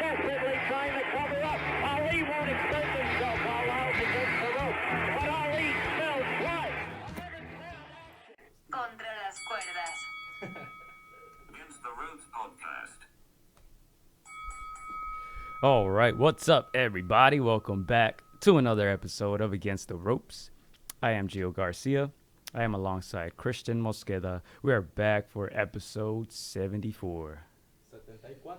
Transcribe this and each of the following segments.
desperately trying to cover up. Ali won't extend himself while Lyles against the rope. But Ali smells blood. Contra las cuerdas. Against the Ropes podcast. All right, what's up, everybody? Welcome back to another episode of Against the Ropes. I am Gio Garcia. I am alongside Christian Mosqueda. We are back for episode 74. 74.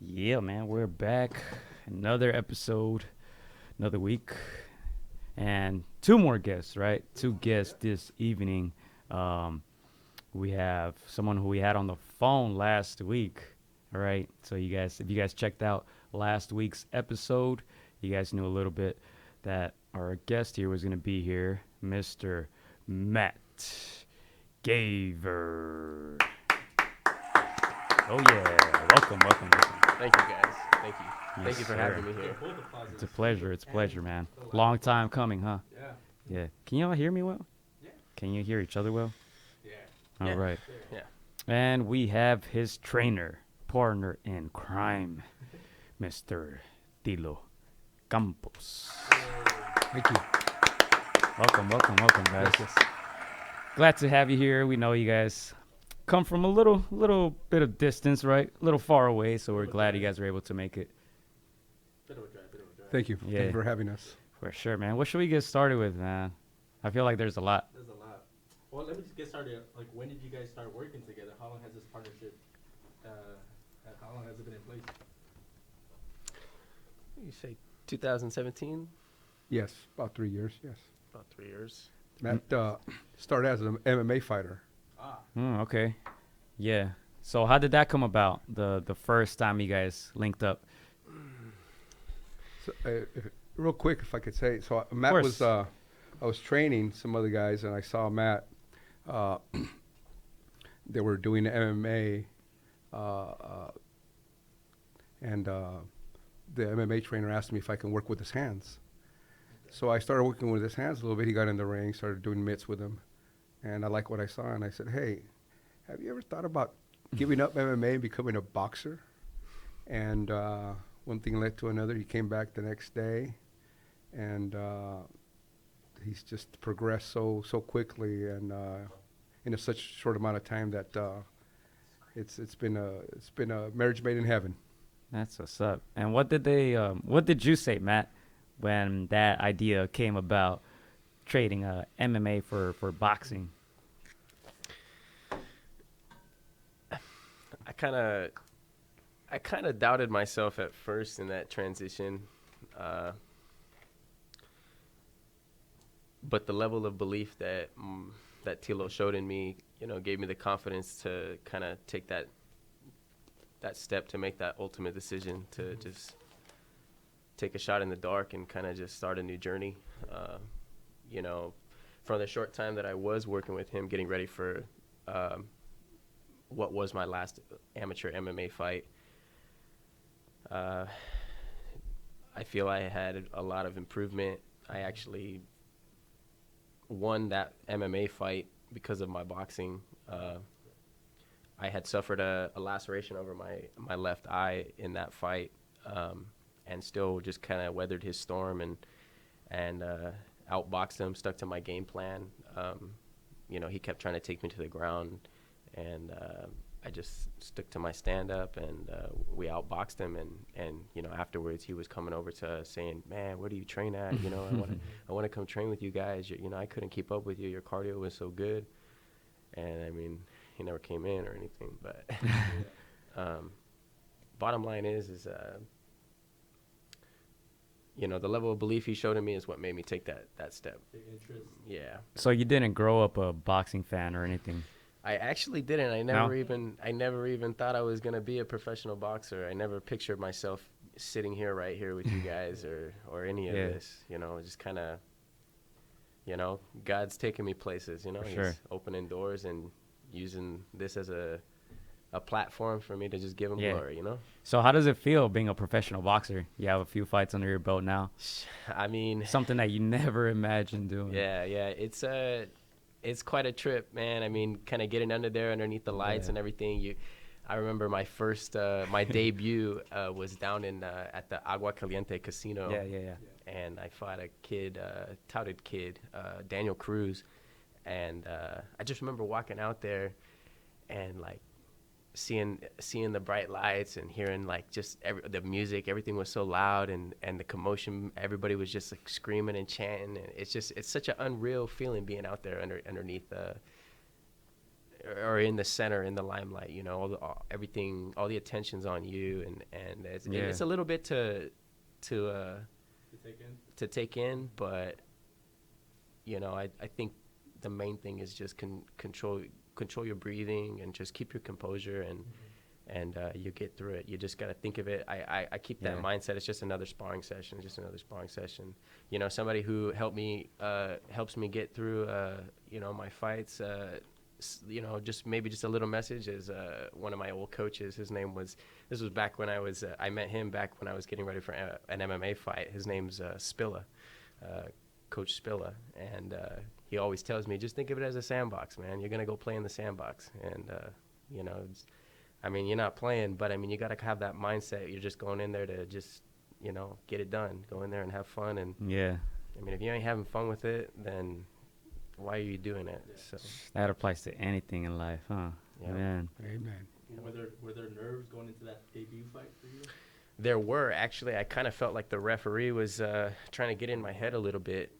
Yeah, man, we're back. Another episode, another week, and two more guests, right? Two guests this evening. We have someone who we had on the phone last week. All right, so if you guys checked out last week's episode, you guys knew a little bit that our guest here was going to be here, Mr. Matt GAVER. Oh yeah, welcome. Thank you, guys. Thank you. Yes, Thank you for sir. having me here. It's a pleasure, man. Long time coming, huh? Yeah. Can y'all hear me well? Yeah. Can you hear each other well? Yeah. All right. Yeah. And we have his trainer, partner in crime, Mr. Tilo Campos. Thank you. Welcome, guys. Glad to have you here. We know you guys come from a little bit of distance, right? A little far away, so we're glad you guys were able to make it. Thank you. Yeah. Thank you for having us. For sure, man. What should we get started with, man? I feel like there's a lot. There's a lot. Well, let me just get started. Like, when did you guys start working together? How long has this partnership, how long has it been in place? You say 2017? Yes, about 3 years. Yes. About 3 years. Matt started as an MMA fighter. Okay. Yeah. So how did that come about? The first time you guys linked up? So, real quick, if I could say, so Matt was, I was training some other guys, and I saw Matt. They were doing MMA, and the MMA trainer asked me if I can work with his hands. So I started working with his hands a little bit. He got in the ring, started doing mitts with him, and I liked what I saw. And I said, "Hey, have you ever thought about giving up MMA and becoming a boxer?" And one thing led to another. He came back the next day, and he's just progressed so quickly and in such short amount of time that it's been a marriage made in heaven. That's what's up. And what did you say, Matt, when that idea came about, trading MMA for boxing? I kind of doubted myself at first in that transition. But the level of belief that Tilo showed in me, gave me the confidence to kind of take that step to make that ultimate decision to just take a shot in the dark and kind of just start a new journey. From the short time that I was working with him, getting ready for what was my last amateur MMA fight, I feel I had a lot of improvement. I actually won that MMA fight because of my boxing. I had suffered a laceration over my left eye in that fight, and still just kind of weathered his storm and outboxed him, stuck to my game plan. He kept trying to take me to the ground, and I just stuck to my stand-up, and we outboxed him. And afterwards, he was coming over to us saying, "Man, where do you train at? I want to come train with you guys. I couldn't keep up with you. Your cardio was so good." And I mean, he never came in or anything, but bottom line is the level of belief he showed in me is what made me take that step. Yeah. So you didn't grow up a boxing fan or anything? I actually didn't. I never even thought I was gonna be a professional boxer. I never pictured myself sitting here right here with you guys or any of this. Just kind of, God's taking me places. He's opening doors and using this as a platform for me to just give him glory. So how does it feel being a professional boxer? You have a few fights under your belt now. I mean, something that you never imagined doing. Yeah. It's quite a trip, man. I mean, kind of getting under there underneath the lights and everything. I remember my first, my debut was down in at the Agua Caliente Casino. Yeah. And I fought a kid, touted kid, Daniel Cruz. And I just remember walking out there and like seeing the bright lights and hearing like just the music. Everything was so loud and the commotion. Everybody was just like screaming and chanting. And it's such an unreal feeling being out there underneath or in the center, in the limelight, you know, everything, all the attention's on you, and it's a little bit to take in, but you know, I think the main thing is just control your breathing and just keep your composure, and you get through it. You just got to think of it. I keep that mindset. It's just another sparring session. You know, somebody who helps me get through, you know, my fights, you know, just a little message is one of my old coaches. This was back when I met him back when I was getting ready for an MMA fight. His name's Spilla, Coach Spilla, and he always tells me, just think of it as a sandbox, man. You're gonna go play in the sandbox, and you know, I mean, you're not playing, but I mean, you gotta have that mindset. You're just going in there to just, you know, get it done. Go in there and have fun, and I mean, if you ain't having fun with it, then why are you doing it? So that applies to anything in life, huh? Yeah. Man. Amen. Were there nerves going into that debut fight for you? There were, actually. I kind of felt like the referee was trying to get in my head a little bit.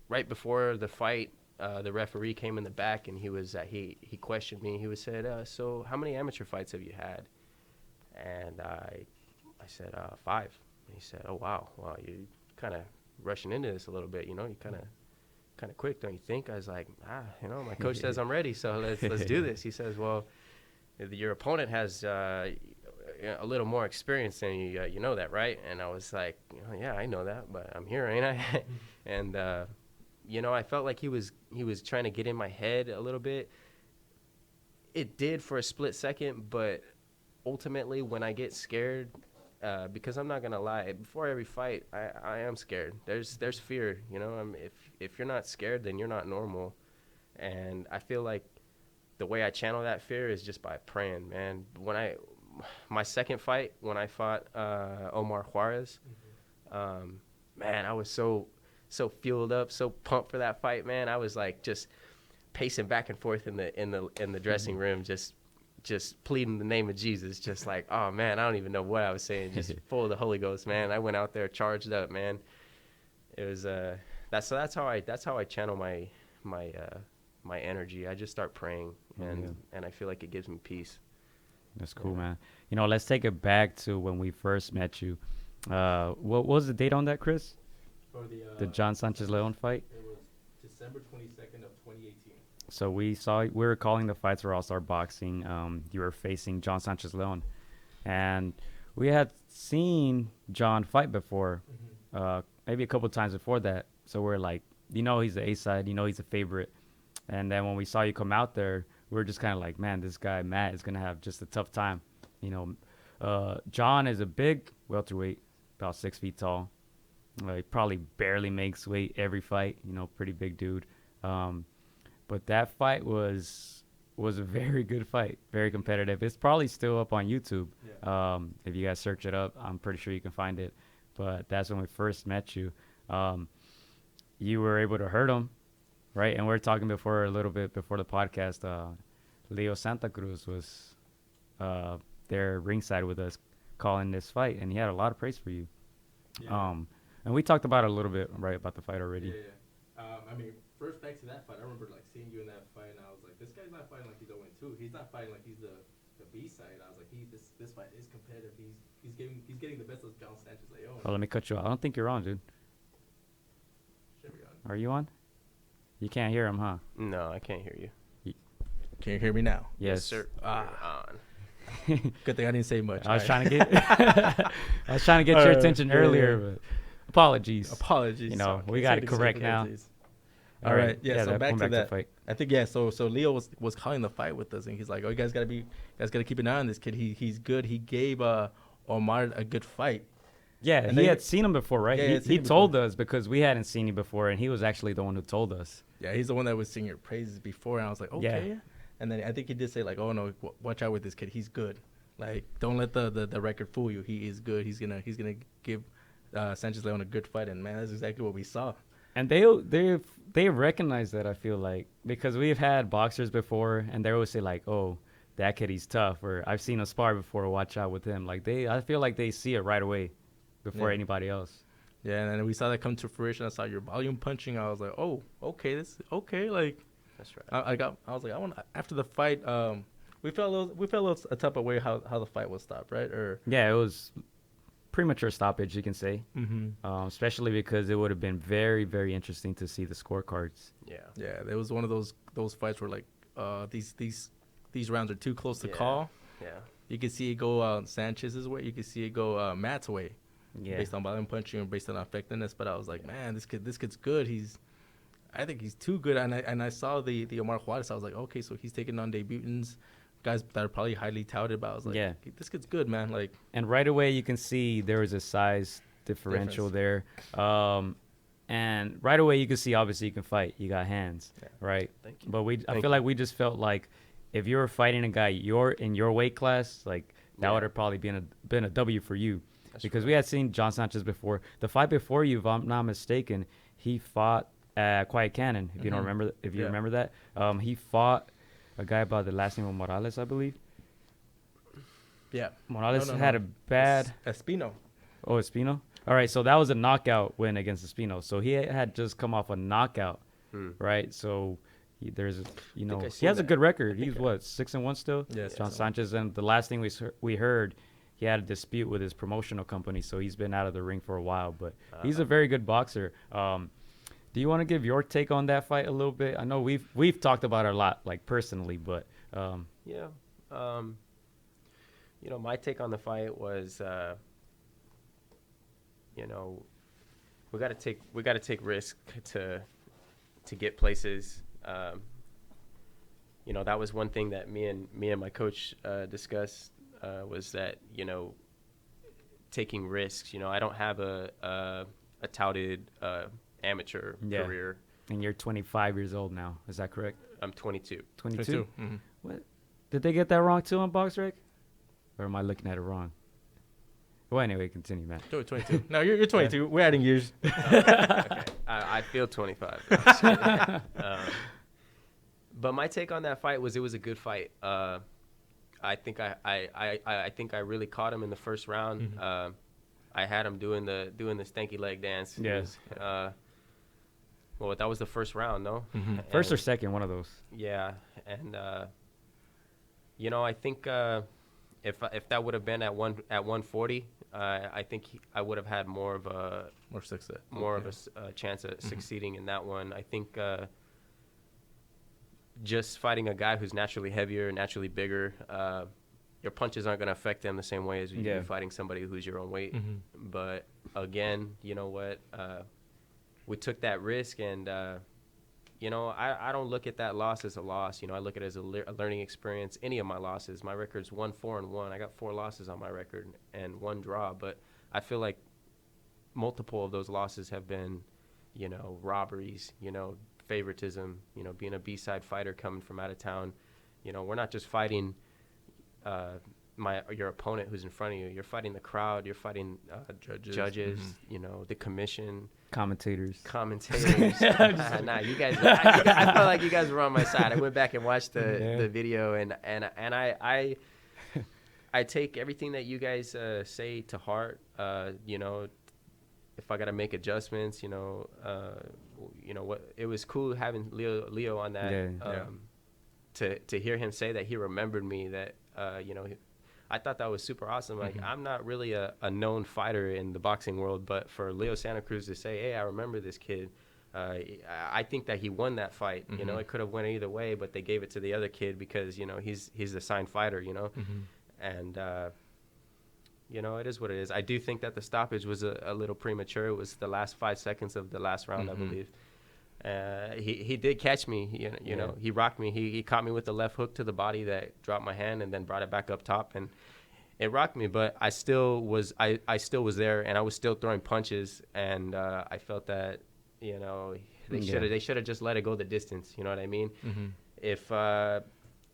Right before the fight, the referee came in the back and he was he questioned me. He said, "So how many amateur fights have you had?" And I said, 5. And he said, "Oh wow, you kind of rushing into this a little bit, you know, you kind of quick, don't you think?" I was like, you know, my coach says I'm ready, so let's do this. He says, "Well, your opponent has a little more experience than you, you know that, right?" And I was like, "Yeah, I know that, but I'm here, ain't I?" And you know, I felt like he was trying to get in my head a little bit. It did for a split second, but ultimately when I get scared, because I'm not gonna lie, before every fight, I am scared. There's fear, you know. If you're not scared, then you're not normal. And I feel like the way I channel that fear is just by praying, man. My second fight, when I fought Omar Juarez, man, I was so fueled up, so pumped for that fight, man. I was like just pacing back and forth in the dressing room, just pleading the name of Jesus, just like, oh man, I don't even know what I was saying, just full of the Holy Ghost, man. I went out there charged up, man. It was that's how I channel my energy. I just start praying, and I feel like it gives me peace. That's cool, man. You know, let's take it back to when we first met you. What was the date on that, Chris? For The John Sanchez Leon fight? It was December 22nd of 2018. So we were calling the fights for All-Star Boxing. You were facing John Sanchez Leon, and we had seen John fight before, maybe a couple times before that. So we're like, you know, he's the A side, you know, he's a favorite. And then when we saw you come out there, we were just kind of like, man, this guy Matt is gonna have just a tough time. You know, John is a big welterweight, about 6 feet tall. He probably barely makes weight every fight. You know, pretty big dude. But that fight was a very good fight, very competitive. It's probably still up on YouTube. Yeah. If you guys search it up, I'm pretty sure you can find it. But that's when we first met you. You were able to hurt him, right? And we were talking a little bit before the podcast. Leo Santa Cruz was there ringside with us calling this fight, and he had a lot of praise for you. Yeah. And we talked about it a little bit, right, about the fight already. Yeah. I mean, first back to that fight, I remember like seeing you in that fight, and I was like, this guy's not fighting like he's 0-2. He's not fighting like he's the B side. I was like, this fight is competitive. He's getting the best of John Sanchez Leon. Oh, let me cut you off. I don't think you're on, dude. Should be on. Are you on? You can't hear him, huh? No, I can't hear you. Can you hear me now? Yes, sir. On. Good thing I didn't say much. I was trying to get your attention earlier, but apologies. Apologies. You know, we got it correct now. All right. Yeah. So back to that. Fight. I think So Leo was calling the fight with us, and he's like, "Oh, you guys gotta keep an eye on this kid. He's good. He gave Omar a good fight." Yeah, and he had seen him before, right? Yeah, he told us because we hadn't seen him before, and he was actually the one who told us. Yeah, he's the one that was singing your praises before, and I was like, okay. Yeah. And then I think he did say, like, oh, no, watch out with this kid. He's good. Like, don't let the record fool you. He is good. He's gonna give Sanchez Leon a good fight. And, man, that's exactly what we saw. And they recognize that, I feel like, because we've had boxers before, and they always say, like, oh, that kid, he's tough, or I've seen him spar before, watch out with him. Like, I feel like they see it right away before anybody else. Yeah, and then we saw that come to fruition. I saw your volume punching. I was like, oh, okay, like, That's right. I was like, I want after the fight. We felt a little a type of way how the fight was stopped, right? Or Yeah, it was premature stoppage, you can say, especially because it would have been very, very interesting to see the scorecards. Yeah. It was one of those fights where, like, these rounds are too close to call. Yeah. You could see it go Sanchez's way. You could see it go Matt's way, based on volume punching and based on effectiveness. But I was like, man, this kid's good. I think he's too good. And I saw the Omar Juarez. I was like, okay, so he's taking on debutants, guys that are probably highly touted. But I was like, this kid's good, man. Like, and right away you can see there was a size differential there. And right away you can see, obviously, you can fight. You got hands, right? Thank you. But I feel like we just felt like if you were fighting a guy in your weight class, like, that would have probably been a W for you. That's because right. we had seen John Sanchez before. The fight before you, if I'm not mistaken, he fought at Quiet Cannon. If you don't remember, remember that, he fought a guy by the last name of Morales, I believe. yeah, Morales had a bad. Espino. Oh, Espino. All right, so that was a knockout win against Espino. So he had just come off a knockout, right? So he has a good record. He's 6-1 still. Yes, John Sanchez. And the last thing we heard, he had a dispute with his promotional company, so he's been out of the ring for a while. But he's a very good boxer. Do you want to give your take on that fight a little bit? I know we've talked about it a lot, like, personally, but my take on the fight was, we got to take risk to get places. That was one thing that me and my coach discussed, was that, taking risks. I don't have a touted amateur career. And you're 25 years old now. Is that correct? I'm 22. 22? What? Did they get that wrong too on BoxRec? Or am I looking at it wrong? Well, anyway, continue, man. 22. No, you're 22. We're adding years. Okay. I feel 25. But my take on that fight was, it was a good fight. I think I really caught him in the first round. I had him doing the stanky leg dance. Yes. Well, that was the first round, no? First or second, one of those. Yeah, and I think if that would have been at 140, I think I would have had more of a chance at succeeding in that one. I think just fighting a guy who's naturally heavier, naturally bigger, your punches aren't going to affect them the same way as you do fighting somebody who's your own weight. But again, you know what? We took that risk, and I don't look at that loss as a loss. I look at it as a learning experience. Any of my losses, my record's 1-4-1. I got 4 losses on my record and 1 draw, but I feel like multiple of those losses have been, robberies, favoritism, being a B-side fighter coming from out of town. We're not just fighting your opponent who's in front of you. You're fighting the crowd. You're fighting judges, the commission. Commentators. Nah, you guys. I felt like you guys were on my side. I went back and watched the video, and I take everything that you guys say to heart. If I got to make adjustments, what it was cool having Leo on that. To hear him say that he remembered me, that I thought that was super awesome. Like, I'm not really a known fighter in the boxing world, but for Leo Santa Cruz to say, hey, I remember this kid, I think that he won that fight. It could have went either way, but they gave it to the other kid because, he's the signed fighter, and, it is what it is. I do think that the stoppage was a little premature. It was the last 5 seconds of the last round, I believe. He did catch me. He rocked me. He caught me with the left hook to the body that dropped my hand and then brought it back up top, and it rocked me. But I still was there, and I was still throwing punches, and I felt that they should have just let it go the distance. You know what I mean? If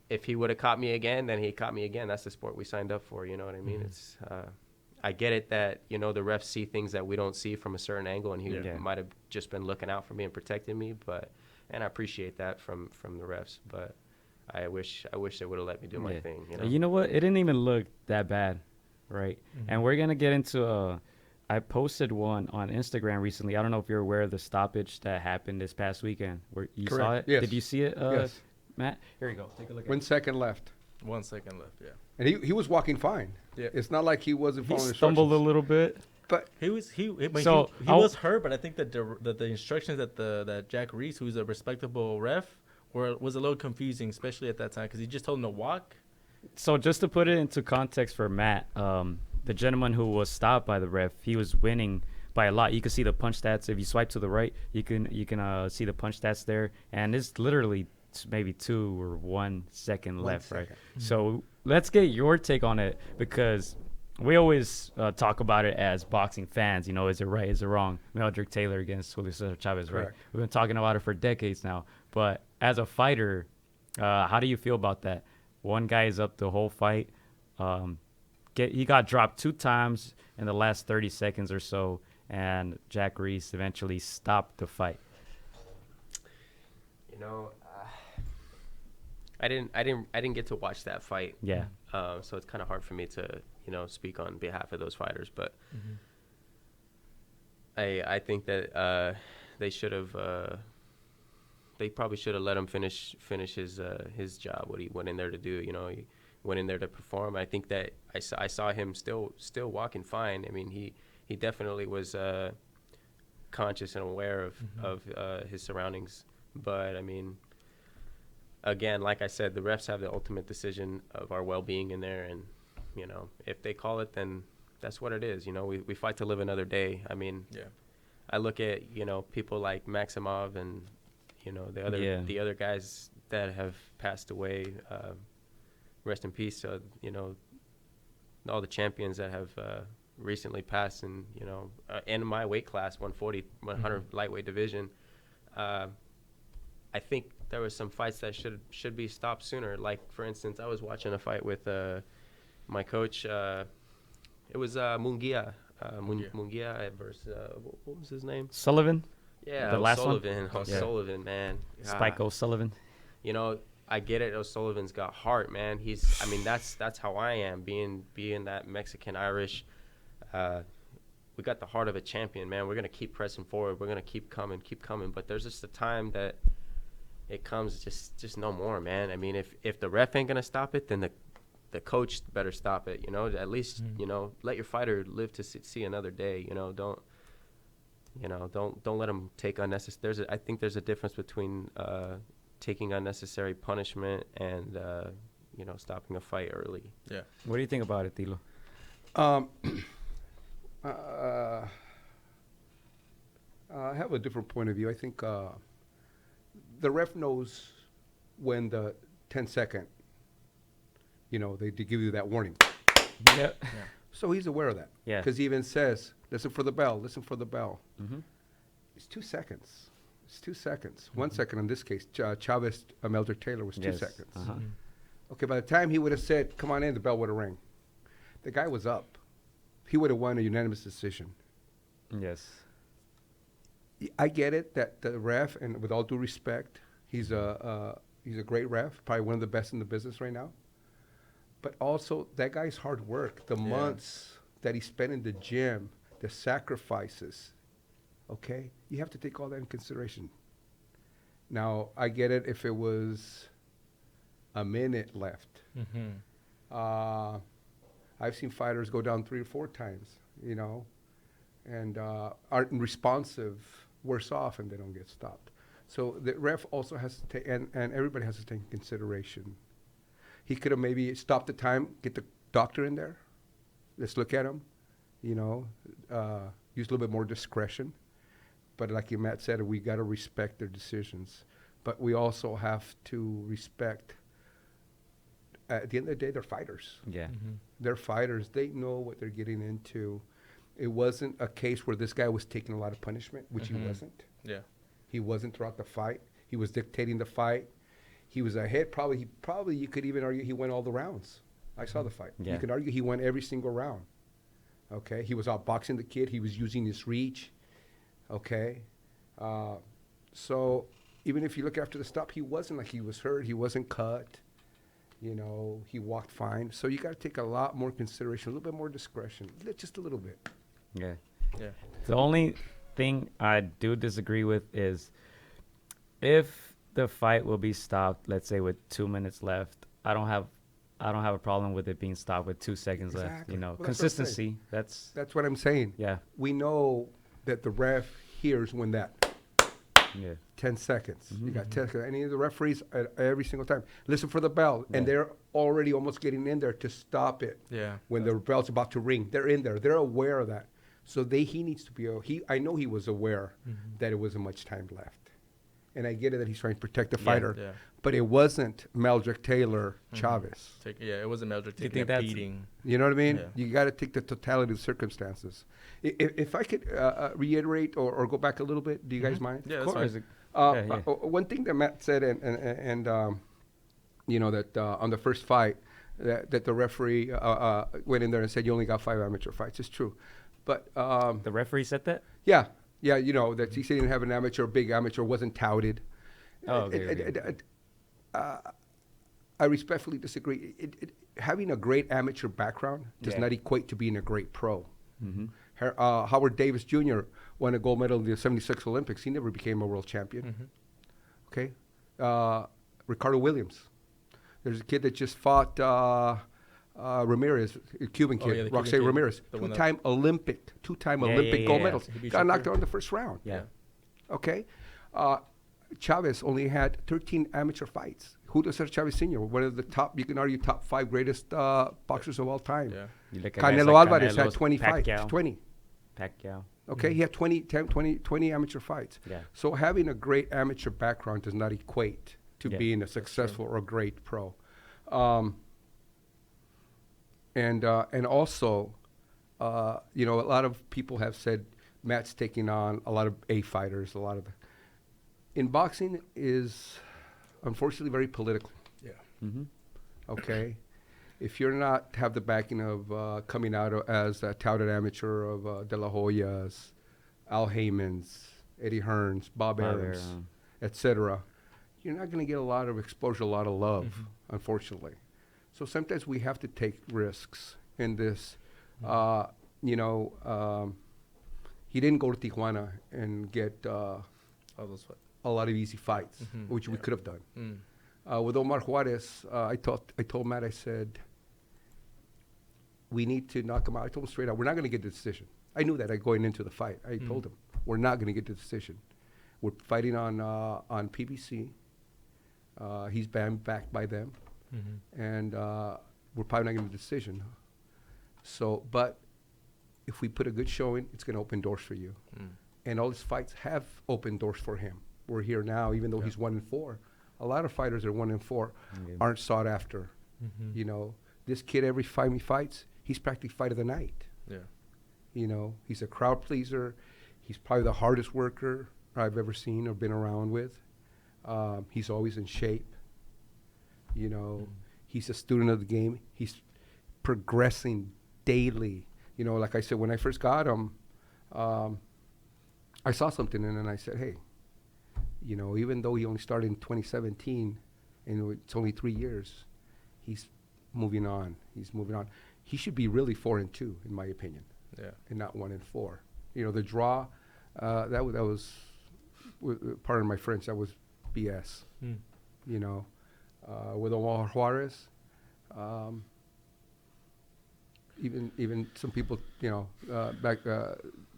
if he would have caught me again, then he caught me again. That's the sport we signed up for. You know what I mean? It's I get it that, you know, the refs see things that we don't see from a certain angle, and he might have just been looking out for me and protecting me. And I appreciate that from the refs. But I wish they would have let me do my thing. You know what? It didn't even look that bad, right? And we're gonna get into I posted one on Instagram recently. I don't know if you're aware of the stoppage that happened this past weekend. Where you saw it? Yes. Did you see it, Yes. Matt? Here you go. Take a look at 1 it. second left. 1 second left. Yeah. And he was walking fine. Yeah. It's not like he wasn't He following stumbled a instructions. little bit. But He was So, he was hurt, but I think that the instructions that Jack Reese, who's a respectable ref, was a little confusing, especially at that time, because he just told him to walk. So just to put it into context for Matt, the gentleman who was stopped by the ref, he was winning by a lot. You can see the punch stats. If you swipe to the right, you can see the punch stats there, and it's literally maybe 2 or 1 second left, right? So let's get your take on it, because we always talk about it as boxing fans. You know, is it right? Is it wrong? Meldrick Taylor against Julio Cesar Chavez, right? Correct. We've been talking about it for decades now. But as a fighter, how do you feel about that? One guy is up the whole fight. He got dropped 2 times in the last 30 seconds or so, and Jack Reese eventually stopped the fight. You know, I didn't get to watch that fight. Yeah. So it's kind of hard for me to, you know, speak on behalf of those fighters. But I think that they should have. They probably should have let him finish his job, what he went in there to do. You know, he went in there to perform. I think that I saw him still walking fine. I mean, he definitely was conscious and aware of his surroundings. But I mean, again, like I said, the refs have the ultimate decision of our well-being in there, and you know, if they call it, then that's what it is. You know, we fight to live another day. I mean, I look at, you know, people like Maximov and, you know, the other guys that have passed away. Rest in peace. You know, all the champions that have recently passed, and you know, in my weight class, 140, 100 lightweight division. I think there was some fights that should be stopped sooner. Like, for instance, I was watching a fight with my coach. It was Munguia. Munguia versus, what was his name? Sullivan? Yeah, The last one? O'Sullivan. O'Sullivan, man. Spike O'Sullivan. You know, I get it. O'Sullivan's got heart, man. I mean, that's how I am, being that Mexican Irish. We got the heart of a champion, man. We're gonna keep pressing forward. We're gonna keep coming. But there's just a time that it comes just no more, man. I mean, if the ref ain't gonna stop it, then the coach better stop it. You know, at least you know, let your fighter live to see another day. You know, don't let him take unnecessary. I think there's a difference between taking unnecessary punishment and you know, stopping a fight early. Yeah. What do you think about it, Tilo? I have a different point of view. I think the ref knows when the 10-second, you know, they give you that warning. Yeah. So he's aware of that. Yeah. Because he even says, listen for the bell, listen for the bell. Mm-hmm. It's 2 seconds. It's 2 seconds. 1 second in this case. Chavez, Meldrick Taylor was 2 seconds. Uh-huh. Okay, by the time he would have said, come on in, the bell would have rang. The guy was up. He would have won a unanimous decision. Yes. I get it that the ref, and with all due respect, he's a great ref, probably one of the best in the business right now. But also, that guy's hard work, the months that he spent in the gym, the sacrifices, okay? You have to take all that in consideration. Now, I get it if it was a minute left. I've seen fighters go down 3 or 4 times, you know, and aren't responsive, worse off, and they don't get stopped. So the ref also has to take, and everybody has to take into consideration. He could have maybe stopped the time, get the doctor in there. Let's look at him, you know, use a little bit more discretion. But like you, Matt said, we got to respect their decisions. But we also have to respect, at the end of the day, they're fighters. Yeah. They're fighters. They know what they're getting into. It wasn't a case where this guy was taking a lot of punishment, which he wasn't. Yeah. He wasn't throughout the fight. He was dictating the fight. He was ahead. Probably you could even argue he won all the rounds. I saw the fight. Yeah. You could argue he won every single round. Okay, he was outboxing the kid. He was using his reach. Okay, so even if you look after the stop, he wasn't like he was hurt. He wasn't cut. You know, he walked fine. So you got to take a lot more consideration, a little bit more discretion, just a little bit. Yeah. Yeah. The only thing I do disagree with is if the fight will be stopped, let's say with 2 minutes left, I don't have a problem with it being stopped with 2 seconds left. Exactly. You know, Well, that's what I'm saying. consistency. That's That's what I'm saying. yeah, We know that the ref hears when that yeah. 10 seconds. You got 10 seconds. Any of the referees every single time listen for the bell, and they're already almost getting in there to stop it. Yeah. When the bell's about to ring, they're in there. They're aware of that. So he needs to be. I know he was aware that it wasn't much time left, and I get it that he's trying to protect the fighter. Yeah. But it wasn't Meldrick Taylor Chavez. It wasn't Meldrick you taking think a that's- beating. You know what I mean? Yeah. You got to take the totality of the circumstances. If I could reiterate or go back a little bit, do you guys mind? Yeah, Of that's course. fine. Yeah. One thing that Matt said, and you know, that on the first fight, that the referee went in there and said you only got 5 amateur fights. It's true. But The referee said that? yeah, you know, that he said he didn't have an amateur, big amateur, wasn't touted. Oh, okay. I respectfully disagree. Having a great amateur background does Yeah. not equate to being a great pro. Mm-hmm. Howard Davis Jr. won a gold medal in the '76 Olympics. He never became a world champion. Okay, Ricardo Williams. There's a kid that just fought Ramirez, a Cuban kid, yeah, the Cuban Roxy kid. Ramirez, The one that- two-time Olympic gold yeah. medals. He beat Got knocked Shakur. out in the first round. Yeah. Okay. Chavez only had 13 amateur fights. Julio Cesar Chavez Sr., one of the top, you can argue, top 5 greatest boxers of all time. Yeah. You look at guys Canelo like Alvarez had Canelo's 20 fights. Pacquiao. 20. Pacquiao. Okay, he had 20 amateur fights. Yeah. So having a great amateur background does not equate to Yeah, being a successful or a great pro. And also, you know, a lot of people have said Matt's taking on a lot of A fighters. In boxing is unfortunately very political. Yeah. Mm-hmm. Okay, if you're not have the backing of coming out as a touted amateur of De La Hoya's, Al Heyman's, Eddie Hearns, Bob Arum's, etc., you're not going to get a lot of exposure, a lot of love, unfortunately. So sometimes we have to take risks in this. You know, he didn't go to Tijuana and get All those fights. a lot of easy fights, which we could have done. With Omar Juarez, I told Matt, I said, we need to knock him out. I told him straight out, we're not going to get the decision. I knew that going into the fight. I told him, we're not going to get the decision. We're fighting on PBC. He's backed by them. And we're probably not going to get a decision. So, but if we put a good showing, it's going to open doors for you. And all his fights have opened doors for him. We're here now, even though he's 1-4. A lot of fighters are 1-4, aren't sought after. You know, this kid, every fight he fights, he's practically fight of the night. Yeah. You know, he's a crowd pleaser. He's probably the hardest worker I've ever seen or been around with. He's always in shape. You know, he's a student of the game. He's progressing daily. You know, like I said, when I first got him, I saw something in him and I said, hey, you know, even though he only started in 2017 and it's only 3 years, he's moving on. He's moving on. He should be really 4-2, in my opinion. Yeah. And not 1-4. You know, the draw, that was pardon my French, that was BS. You know, with Omar Juarez, even some people, you know, back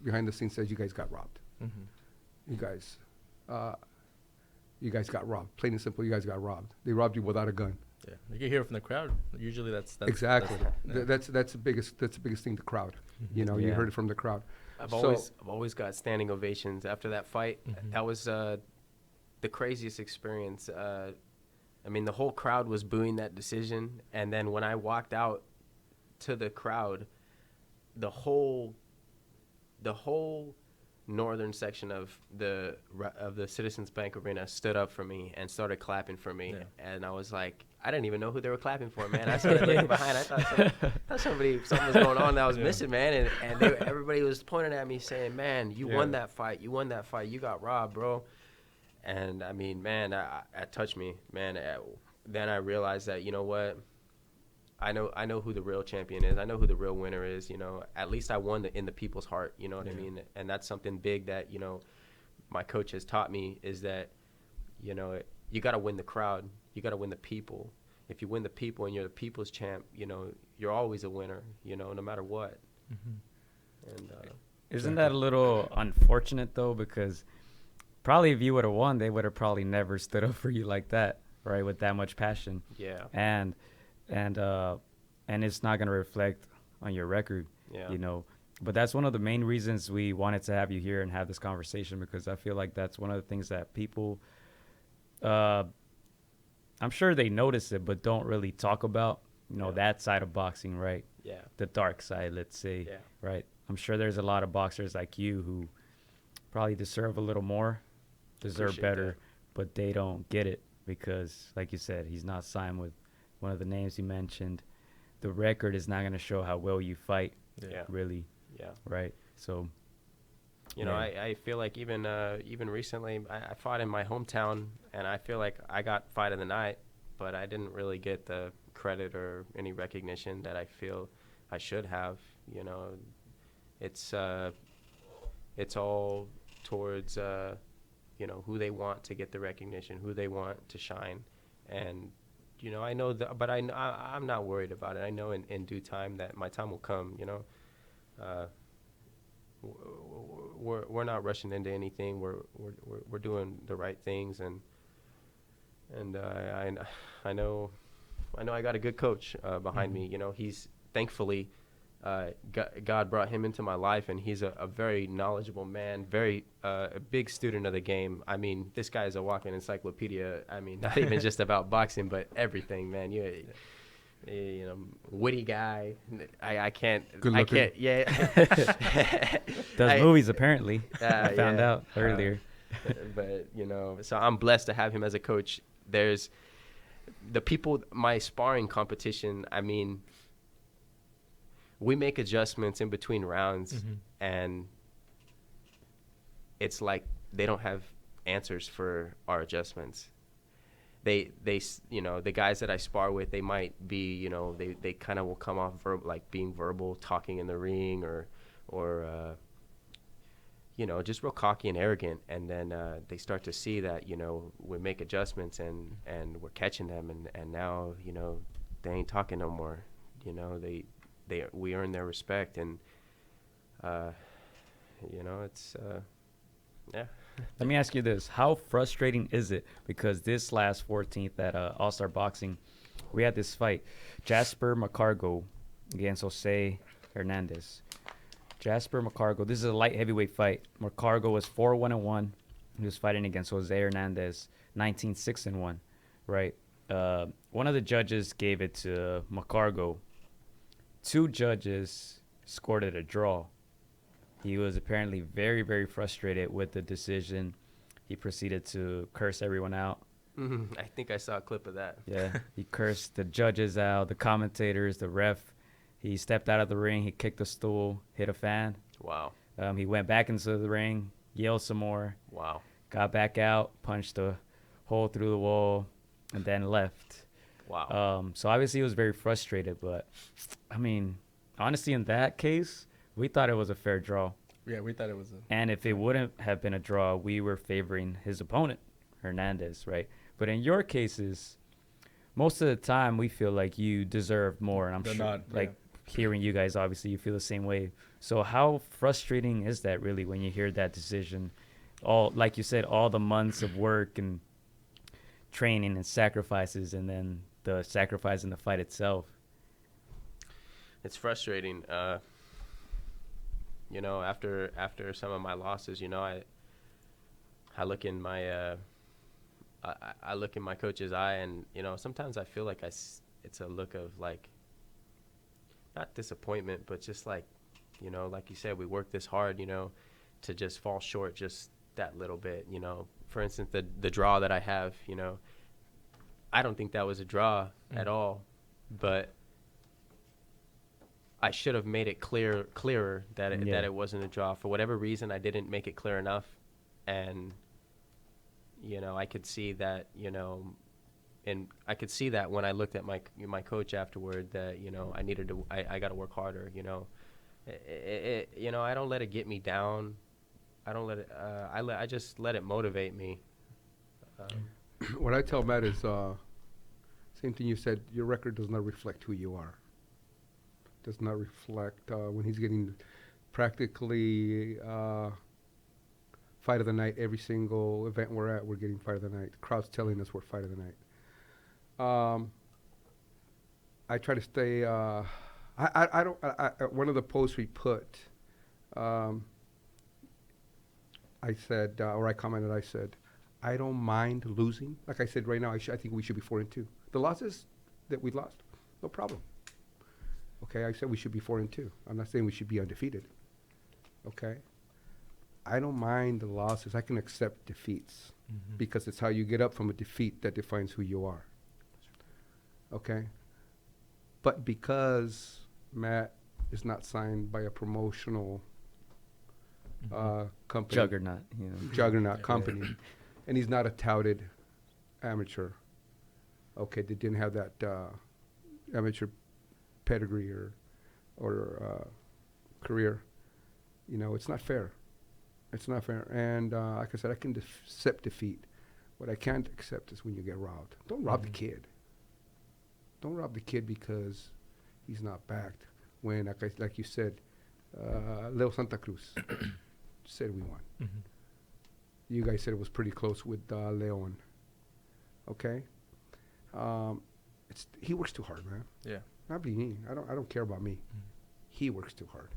behind the scenes says you guys got robbed. You guys got robbed. Plain and simple, you guys got robbed. They robbed you without a gun. Yeah. You can hear it from the crowd. Usually that's Exactly. That's That's the biggest thing. The crowd. You know, you Yeah. heard it from the crowd. I've So- always got standing ovations after that fight. That was the craziest experience. I mean, the whole crowd was booing that decision, and then when I walked out to the crowd, the whole northern section of the Citizens Bank Arena stood up for me and started clapping for me. Yeah. And I was like, I didn't even know who they were clapping for, man. I started looking behind. I thought something was going on that I was missing, man. And everybody was pointing at me saying, man, you won that fight. You won that fight. You got robbed, bro. And, I mean, man, that touched me, man. Then I realized that, you know what? I know who the real champion is. I know who the real winner is. You know, at least I won in the people's heart. You know what I mean? And that's something big that, you know, my coach has taught me is that, you know, you got to win the crowd. You got to win the people. If you win the people and you're the people's champ, you know, you're always a winner. You know, no matter what. Mm-hmm. And isn't that a little unfortunate though? Because probably if you would have won, they would have probably never stood up for you like that, right? With that much passion. Yeah. And it's not going to reflect on your record, you know. But that's one of the main reasons we wanted to have you here and have this conversation, because I feel like that's one of the things that people, I'm sure they notice it, but don't really talk about, you know, that side of boxing, right? Yeah. The dark side, let's say, Yeah. right? I'm sure there's a lot of boxers like you who probably deserve a little more, deserve Appreciate better, that. but they don't get it because, like you said, he's not signed with one of the names you mentioned. The record is not going to show how well you fight, really, right? So, you know, I feel like even recently, I fought in my hometown, and I feel like I got fight of the night, but I didn't really get the credit or any recognition that I feel I should have. You know, it's all towards you know, who they want to get the recognition, who they want to shine, and you know, I know that, but I'm not worried about it. I know in due time that my time will come. You know, we're not rushing into anything. We're doing the right things, and I know I got a good coach behind me. You know, he's thankfully God brought him into my life, and he's a very knowledgeable man, very a big student of the game. I mean, this guy is a walking encyclopedia. I mean, not even just about boxing, but everything, man. You know, witty guy. I can't. Good I looking. can't. Yeah. does movies apparently. I found yeah. out earlier. But you know, so I'm blessed to have him as a coach. There's the people. My sparring competition. I mean, we make adjustments in between rounds, and it's like they don't have answers for our adjustments. They you know, the guys that I spar with, they might be, you know, they kind of will come off like being verbal, talking in the ring, or you know, just real cocky and arrogant, and then they start to see that, you know, we make adjustments and we're catching them, and now, you know, they ain't talking no more. You know, we earn their respect, and you know, it's yeah. Let me ask you this. How frustrating is it? Because this last 14th at All-Star Boxing, we had this fight. Jasper McCargo against Jose Hernandez. Jasper McCargo, this is a light heavyweight fight. McCargo was 4-1-1. He was fighting against Jose Hernandez, 19-6-1, right? One of the judges gave it to McCargo. Two judges scored it a draw. He was apparently very, very frustrated with the decision. He proceeded to curse everyone out. I think I saw a clip of that. Yeah, he cursed the judges out, the commentators, the ref. He stepped out of the ring. He kicked a stool, hit a fan. Wow. He went back into the ring, yelled some more. Wow. Got back out, punched a hole through the wall, and then left. Wow. So obviously he was very frustrated, but I mean, honestly, in that case, we thought it was a fair draw. Yeah, we thought it was a. And if it wouldn't have been a draw, we were favoring his opponent, Hernandez, right? But in your cases, most of the time we feel like you deserved more, and I'm They're sure, not, like hearing you guys, obviously you feel the same way. So how frustrating is that really when you hear that decision? All, like you said, all the months of work and training and sacrifices, and then the sacrifice in the fight itself. It's frustrating. You know, after some of my losses, you know, I look in my I look in my coach's eye, and you know, sometimes I feel like it's a look of like, not disappointment, but just like, you know, like you said, we worked this hard, you know, to just fall short just that little bit, you know. For instance, the draw that I have, you know, I don't think that was a draw at all, but I should have made it clearer that it wasn't a draw. For whatever reason, I didn't make it clear enough, and you know, I could see that, you know, and I could see that when I looked at my coach afterward, that, you know, I got to work harder, you know. You know, I don't let it get me down. I don't let it, I just let it motivate me. What I tell Matt is, same thing you said, your record does not reflect who you are. Does not reflect, when he's getting practically, fight of the night, every single event we're at, we're getting fight of the night. The crowd's telling us we're fight of the night. I try to stay, one of the posts we put, I said, or I commented, I said, I don't mind losing. Like I said, right now, I think we should be 4-2. The losses that we lost, no problem. Okay, I said we should be 4-2. I'm not saying we should be undefeated. Okay? I don't mind the losses. I can accept defeats because it's how you get up from a defeat that defines who you are. Okay? But because Matt is not signed by a promotional company. Juggernaut. You know. Juggernaut company. And he's not a touted amateur. Okay, they didn't have that amateur pedigree or career. You know, it's not fair. It's not fair. And like I said, I can accept defeat. What I can't accept is when you get robbed. Don't rob the kid. Don't rob the kid because he's not backed. When, like you said, Leo Santa Cruz said we won. You guys said it was pretty close with Leon. Okay? He works too hard, man. Yeah. Not me. I don't care about me. He works too hard.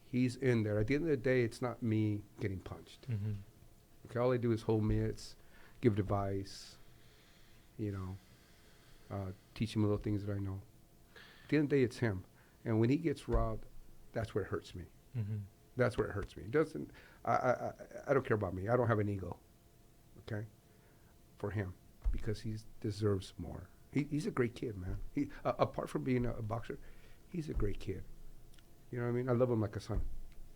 He's in there. At the end of the day, it's not me getting punched. Okay, all I do is hold mitts, give advice, you know, teach him little things that I know. At the end of the day, it's him. And when he gets robbed, that's where it hurts me. That's where it hurts me. It doesn't. I don't care about me. I don't have an ego. Okay, for him, because he deserves more. He's a great kid, man. Apart from being a boxer, he's a great kid. You know what I mean? I love him like a son.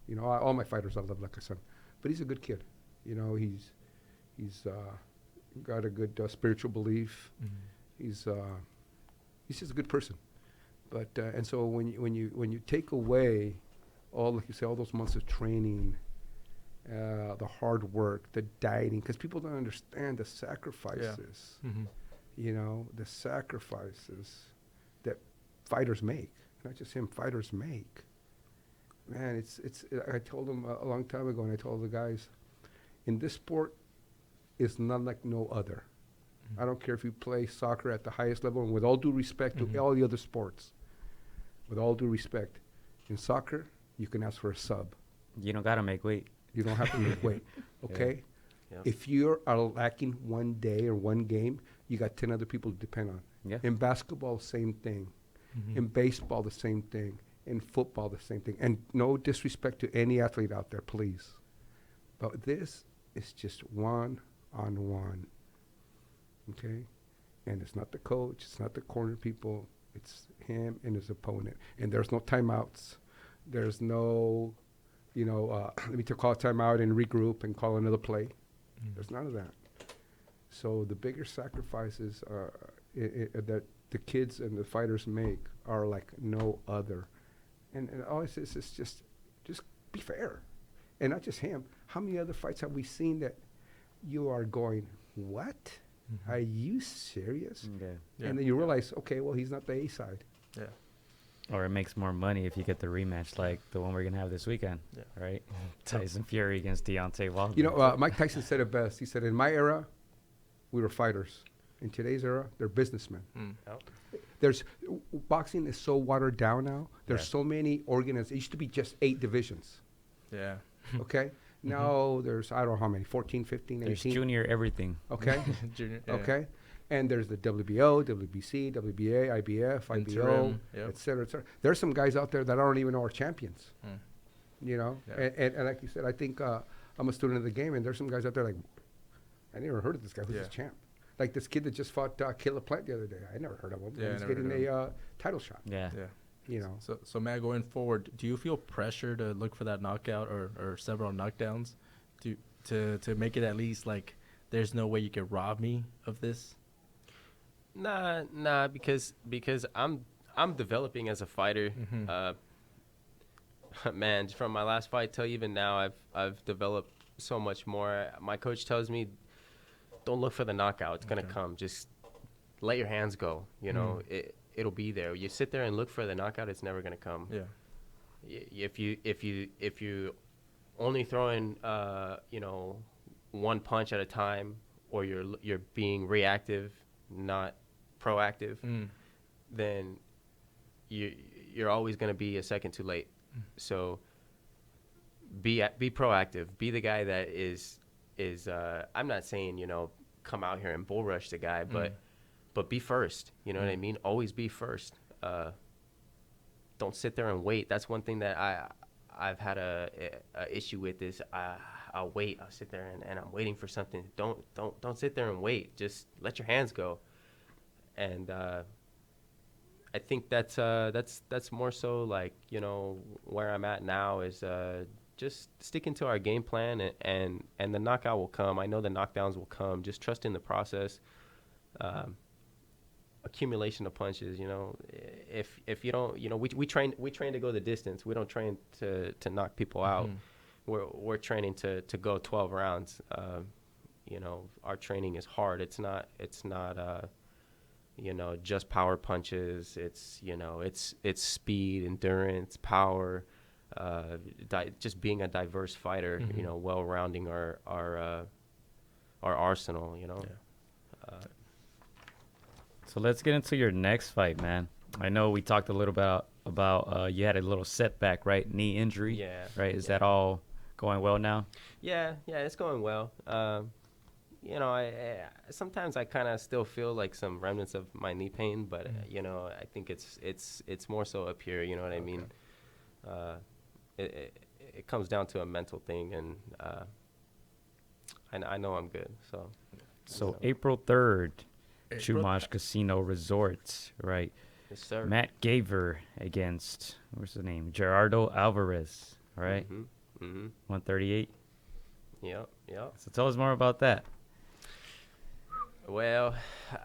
You know, all my fighters I love like a son. But he's a good kid. You know, he's got a good spiritual belief. He's just a good person. But and so when you take away all, like you say, all those months of training, the hard work, the dieting, because people don't understand the sacrifices. You know, the sacrifices that fighters make. Not just him, fighters make. Man, it's. I told him a long time ago, and I told the guys, in this sport, it's none like no other. I don't care if you play soccer at the highest level, and with all due respect to all the other sports, with all due respect, in soccer, you can ask for a sub. You don't gotta make weight. You don't have to make weight, okay? Yeah. If you are lacking one day or one game, you got 10 other people to depend on. Yeah. In basketball, same thing. In baseball, the same thing. In football, the same thing. And no disrespect to any athlete out there, please. But this is just one-on-one, okay? And it's not the coach, it's not the corner people, it's him and his opponent. And there's no timeouts. There's no, you know, let me call a timeout and regroup and call another play. There's none of that. So the bigger sacrifices that the kids and the fighters make are like no other. And all I say is just be fair. And not just him. How many other fights have we seen that you are going, what? Are you serious? Yeah. And then you realize, okay, well, he's not the A side. Yeah. Or it makes more money if you get the rematch like the one we're gonna have this weekend, right? Tyson Fury against Deontay Wilder. You know, Mike Tyson said it best. He said, in my era, we were fighters. In today's era, they're businessmen. Boxing is so watered down now. There's so many organizations. It used to be just 8 divisions. Yeah. Okay? Now there's, I don't know how many, 14, 15, 18. There's junior everything. Okay? Junior. Okay? And there's the WBO, WBC, WBA, IBF, IBO, Interim, yep. et cetera, et cetera. There's some guys out there that I don't even know are champions. You know, Yeah. and like you said, I think I'm a student of the game, and there's some guys out there like, I never heard of this guy. Who's this champ? Like this kid that just fought Caleb Plant the other day. I never heard of him. Yeah, I He's never getting heard of a title shot. Yeah. Yeah. You know. So Matt, going forward, do you feel pressure to look for that knockout or several knockdowns to make it at least like there's no way you can rob me of this? Nah, because I'm developing as a fighter. Man, from my last fight till even now, I've developed so much more. My coach tells me, don't look for the knockout. It's gonna come. Just let your hands go. You know, it'll be there. You sit there and look for the knockout, it's never gonna come. Yeah. If you only throwing one punch at a time, or you're being reactive, not proactive, then you're always gonna be a second too late. So be proactive. Be the guy that is I'm not saying, come out here and bull rush the guy, but be first. You know what I mean? Always be first. Don't sit there and wait. That's one thing that I've had a issue with is I'll wait. I'll sit there and I'm waiting for something. Don't sit there and wait. Just let your hands go. And I think that's more so like, where I'm at now is just sticking to our game plan, and the knockout will come. I know the knockdowns will come. Just trust in the process. Accumulation of punches, if you don't, we train to go the distance. We don't train to knock people out. We're training to go 12 rounds. Our training is hard. It's not just power punches. It's speed, endurance, power, just being a diverse fighter, well-rounding our arsenal, Yeah. So let's get into your next fight, man. I know we talked a little about you had a little setback, right? Knee injury. Yeah. Right. Is that all going well now? Yeah, it's going well. I sometimes I kind of still feel like some remnants of my knee pain, but I think it's more so up here. You know what I mean? It comes down to a mental thing, and I know I'm good. So April 3rd, Chumash Casino Resort, right? Yes, sir. Matt GAVER against what's his name? Gerardo Alvarez, right? 138. Yep. So tell us more about that. Well,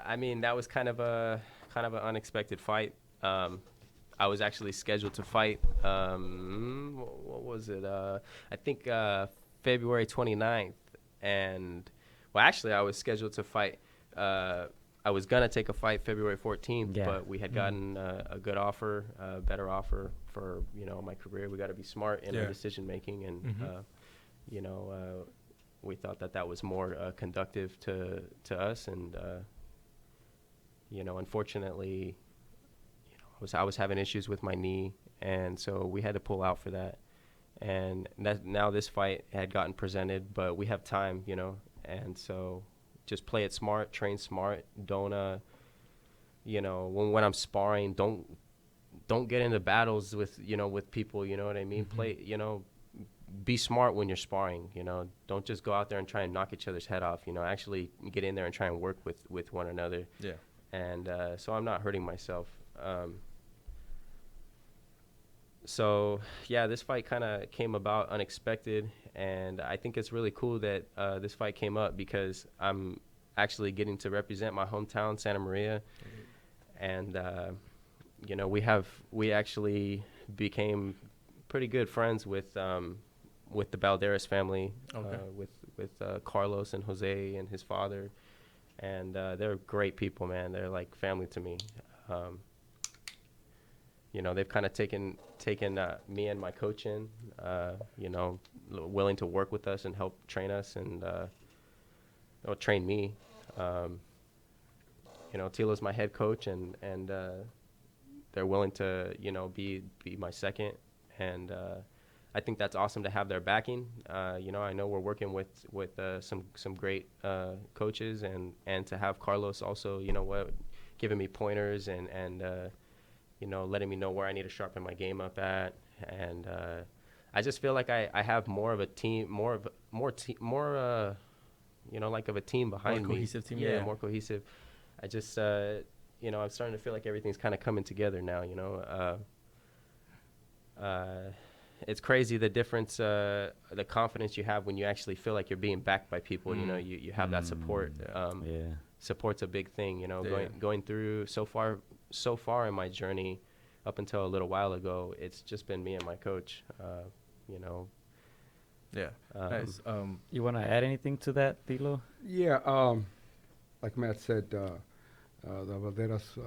I mean, that was kind of an unexpected fight. I was actually scheduled to fight. What was it? I think February 29th, and actually, I was scheduled to fight. I was gonna take a fight February 14th, but we had gotten a good offer, a better offer for my career. We got to be smart in our decision making, and we thought that was more conductive to us, and unfortunately, I was having issues with my knee, and so we had to pull out for that. And now this fight had gotten presented, but we have time, and so just play it smart, train smart. Don't when I'm sparring, don't get into battles with with people. You know what I mean? Play, be smart when you're sparring. Don't just go out there and try and knock each other's head off. Actually get in there and try and work with one another. Yeah. And so I'm not hurting myself. So yeah, this fight kind of came about unexpected, and I think it's really cool that this fight came up because I'm actually getting to represent my hometown, Santa Maria, and we actually became pretty good friends with the Balderas family, with Carlos and Jose and his father, and they're great people, man. They're like family to me. They've kind of taken me and my coach in, willing to work with us and help train us and train me. Tilo's my head coach, and they're willing to be my second, and I think that's awesome to have their backing. I know we're working with some great coaches, and to have Carlos also giving me pointers and letting me know where I need to sharpen my game up at. And I just feel like I have more of a team, more like of a team behind me. Cohesive team, Yeah, yeah. more cohesive. I just I'm starting to feel like everything's kind of coming together now. It's crazy the difference, the confidence you have when you actually feel like you're being backed by people. You have that support. Yeah. Support's a big thing. Yeah. Going through so far in my journey, up until a little while ago, it's just been me and my coach. Yeah. Nice. You want to add anything to that, Tilo? Yeah, like Matt said, the Valderas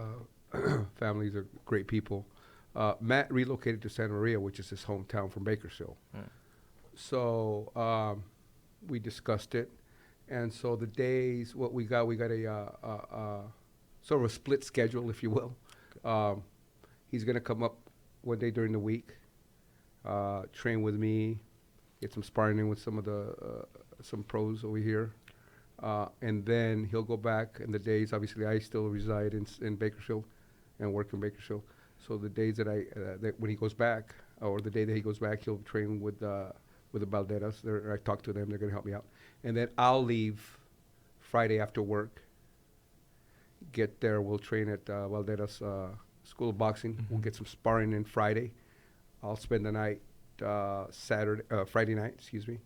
families are great people. Matt relocated to Santa Maria, which is his hometown, from Bakersfield. So we discussed it, and so the days, what we got a sort of a split schedule, if you will. He's gonna come up one day during the week, train with me, get some sparring in with some of the some pros over here, and then he'll go back. And the days, obviously, I still reside in Bakersfield and work in Bakersfield. So the days that when he goes back, or the day that he goes back, he'll train with the Valderas. I talk to them; they're gonna help me out. And then I'll leave Friday after work. Get there, we'll train at Valderas School of Boxing. We'll get some sparring in Friday. I'll spend the night Friday night, excuse me.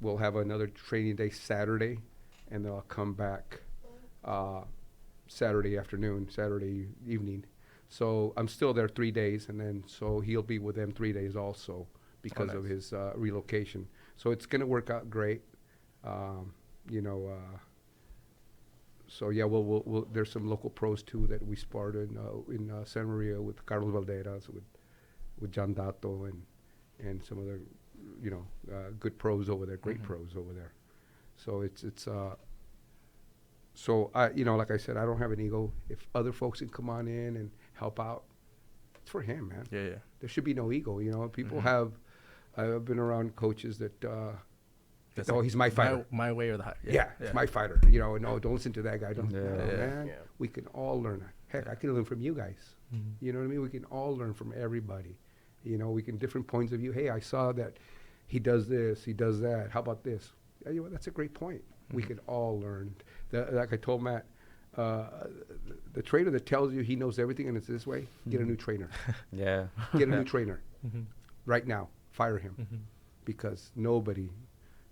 We'll have another training day Saturday, and then I'll come back Saturday afternoon, Saturday evening. So I'm still there 3 days, and then so he'll be with them 3 days also because of his relocation. So it's going to work out great. So yeah, we'll there's some local pros too that we sparred in Santa Maria with Carlos Valderas, with John Dato, and some other good pros over there, great pros over there. So it's so I like I said, I don't have an ego. If other folks can come on in and help out, it's for him, man. Yeah. There should be no ego. People have. I've been around coaches that. He's my fighter. My way or the high. Yeah, it's my fighter. No, don't listen to that guy. Don't. Yeah. No, man. Yeah. We can all learn. Heck, I can learn from you guys. You know what I mean? We can all learn from everybody. We can different points of view. Hey, I saw that he does this, he does that. How about this? Yeah, that's a great point. We can all learn. Like I told Matt, the trainer that tells you he knows everything and it's this way, get a new trainer. Yeah. Get a new trainer right now. Fire him because nobody.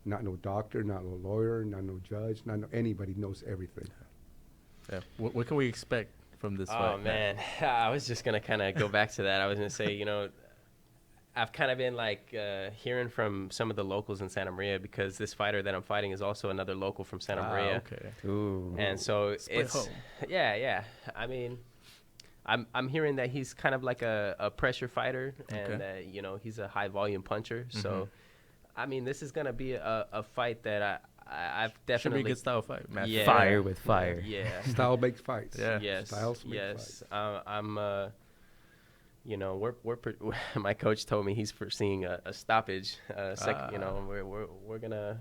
Not no doctor, not no lawyer, not no judge, not no anybody knows everything. Yeah. What can we expect from this fight? Oh, man. I was just going to kind of go back to that. I was going to say, I've kind of been like hearing from some of the locals in Santa Maria because this fighter that I'm fighting is also another local from Santa Maria. Okay. Ooh. And so Split it's, home. yeah. I mean, I'm hearing that he's kind of like a pressure fighter and, he's a high volume puncher. So, I mean, this is going to be a fight that I've definitely... Should be a good style fight. Match. Yeah. Fire with fire. Yeah. Style makes fights. Yeah. Yes. Styles make Yes. fights. I'm. My coach told me he's foreseeing a stoppage. We're gonna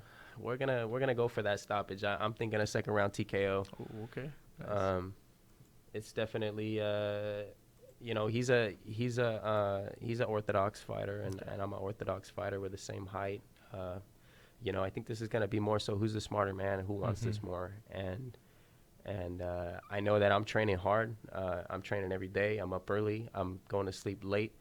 go for that stoppage. I'm thinking a second round TKO. Ooh, okay. Nice. It's definitely he's an orthodox fighter and I'm an orthodox fighter. We're the same height. I think this is gonna be more so who's the smarter man and who wants this more. And I know that I'm training hard. I'm training every day. I'm up early. I'm going to sleep late.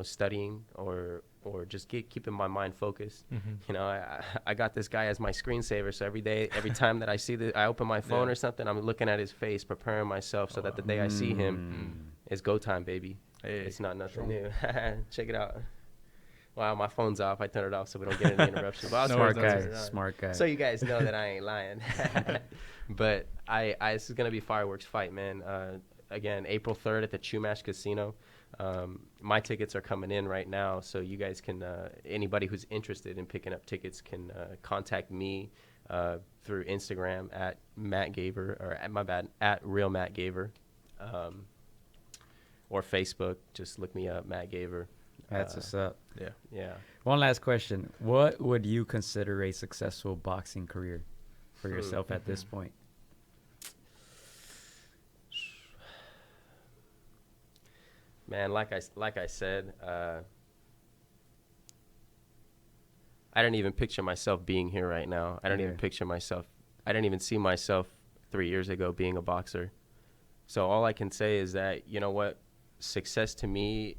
Studying or just keeping my mind focused. I got this guy as my screensaver. So every time that I open my phone or something, I'm looking at his face, preparing myself so that the day I see him, it's go time, baby. Hey. It's not nothing new. Check it out. Wow, my phone's off. I turned it off so we don't get any interruptions. But Smart guy. So you guys know that I ain't lying. But this is gonna be fireworks fight, man. Again, April 3rd at the Chumash Casino. My tickets are coming in right now, so you guys can, anybody who's interested in picking up tickets can contact me through Instagram at Matt Gaver, or at Real Matt Gaver, or Facebook. Just look me up, Matt Gaver. That's what's up. Yeah. One last question. What would you consider a successful boxing career for yourself at this point? Man, like I said, I didn't even picture myself being here right now. I didn't even see myself 3 years ago being a boxer. So all I can say is that, you know what, success to me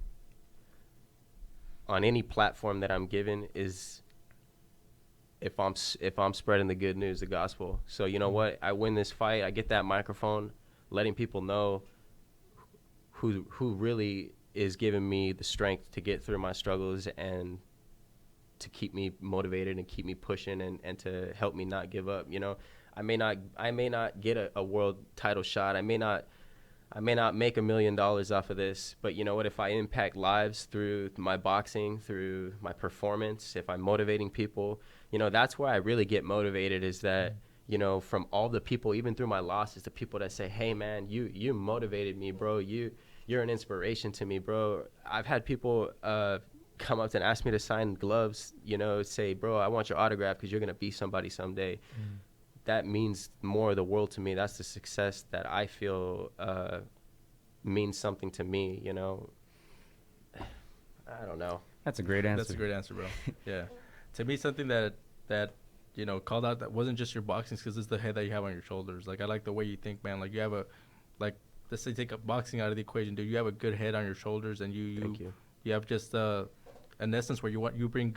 on any platform that I'm given is if I'm spreading the good news, the gospel. So you know what, I win this fight, I get that microphone, letting people know who really is giving me the strength to get through my struggles and to keep me motivated and keep me pushing and to help me not give up. You know, I may not get a world title shot. I may not make $1 million off of this, but you know what, if I impact lives through my boxing, through my performance, if I'm motivating people, you know, that's where I really get motivated, is that, you know, from all the people, even through my losses, the people that say, hey man, you motivated me, bro. You're an inspiration to me, bro. I've had people come up and ask me to sign gloves, you know, say, bro, I want your autograph because you're going to be somebody someday. That means more of the world to me. That's the success that I feel means something to me, you know. I don't know. That's a great answer. That's a great answer, bro. Yeah. To me, something that you know, called out that wasn't just your boxing skills, it's the head that you have on your shoulders. Like, I like the way you think, man. Like, you have let's say take boxing out of the equation, dude. You have a good head on your shoulders, and Thank you. you have just an essence where you bring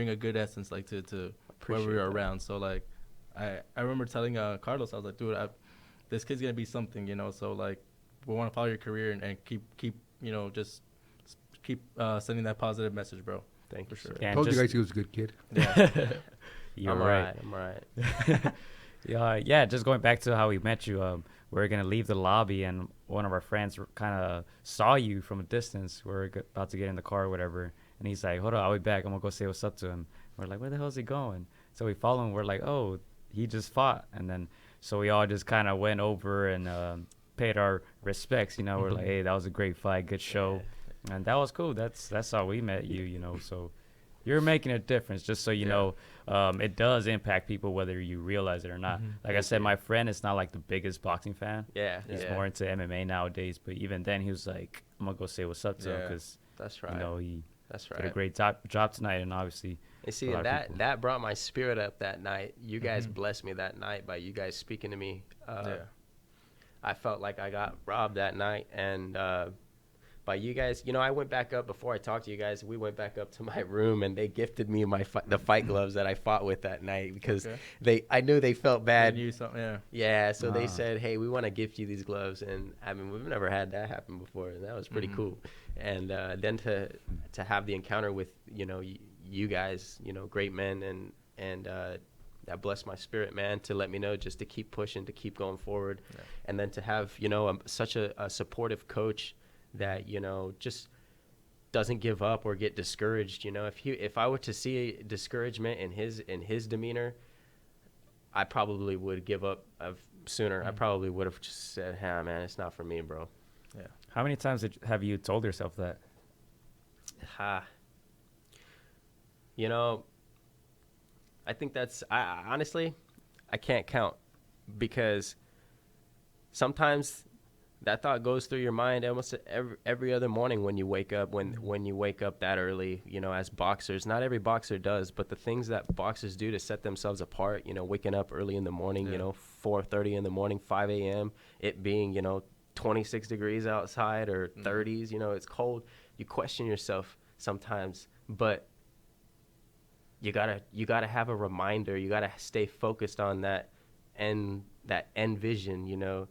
a good essence, like to whoever you're around. So like, I remember telling Carlos, I was like, dude, this kid's gonna be something, you know. So like, we want to follow your career and keep you know, just keep sending that positive message, bro. Thank you, For sure. Yeah, Told you just- guys he was a good kid. Yeah. You're I'm right. I'm right. Yeah, just going back to how we met you, we were going to leave the lobby, and one of our friends kind of saw you from a distance. We were about to get in the car or whatever, and he's like, hold on, I'll be back. I'm going to go say what's up to him. We're like, where the hell is he going? So we follow him. We're like, oh, he just fought. And then so we all just kind of went over and paid our respects. You know, we're like, hey, that was a great fight, good show. And that was cool. That's how we met you, you know. So you're making a difference, just so you know. It does impact people whether you realize it or not. Like I said, my friend is not like the biggest boxing fan. Yeah. He's more into MMA nowadays. But even then, he was like, I'm going to go say what's up to him because, That's right. you know, he That's right. did a great job tonight. And obviously, And see, a lot of people. that brought my spirit up that night. You guys blessed me that night by you guys speaking to me. I felt like I got robbed that night, and by you guys, you know, I went back up before I talked to you guys. We went back up to my room, and they gifted me the fight gloves that I fought with that night because I knew they felt bad. You something, Yeah, so they said, hey, we want to gift you these gloves. And I mean, we've never had that happen before, and that was pretty cool. And then to have the encounter with, you know, you guys, you know, great men, and that blessed my spirit, man, to let me know just to keep pushing, to keep going forward. And then to have, you know, such a supportive coach that, you know, just doesn't give up or get discouraged. You know, if I were to see discouragement in his demeanor, I probably would give up sooner. I probably would have just said, "Hey, man, it's not for me, bro." Yeah. how many times have you told yourself that? You know, I think I honestly, I can't count, because sometimes that thought goes through your mind almost every other morning when you wake up, when you wake up that early, you know, as boxers. Not every boxer does, but the things that boxers do to set themselves apart, you know, waking up early in the morning, you know, 4:30 in the morning, 5 a.m., it being, you know, 26 degrees outside or 30s, you know, it's cold. You question yourself sometimes, but you gotta have a reminder. You gotta stay focused on that end vision, you know.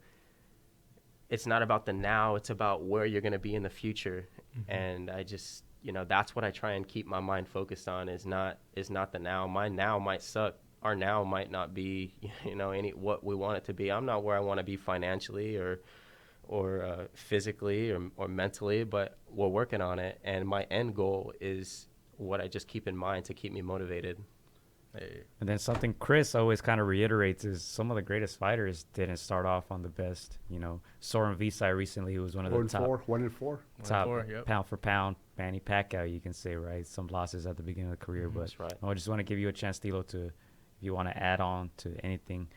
It's not about the now, it's about where you're going to be in the future. And I just, you know, that's what I try and keep my mind focused on, is not the now. My now might suck. Our now might not be, you know, what we want it to be. I'm not where I want to be financially or physically or mentally, but we're working on it. And my end goal is what I just keep in mind to keep me motivated. Hey. And then something Chris always kind of reiterates is some of the greatest fighters didn't start off on the best. You know, Soren Visai recently, who was one of the top 1 and 4. pound for pound, Manny Pacquiao, you can say, right? Some losses at the beginning of the career, but That's right. I just want to give you a chance, Tilo, to, if you want to add on to anything.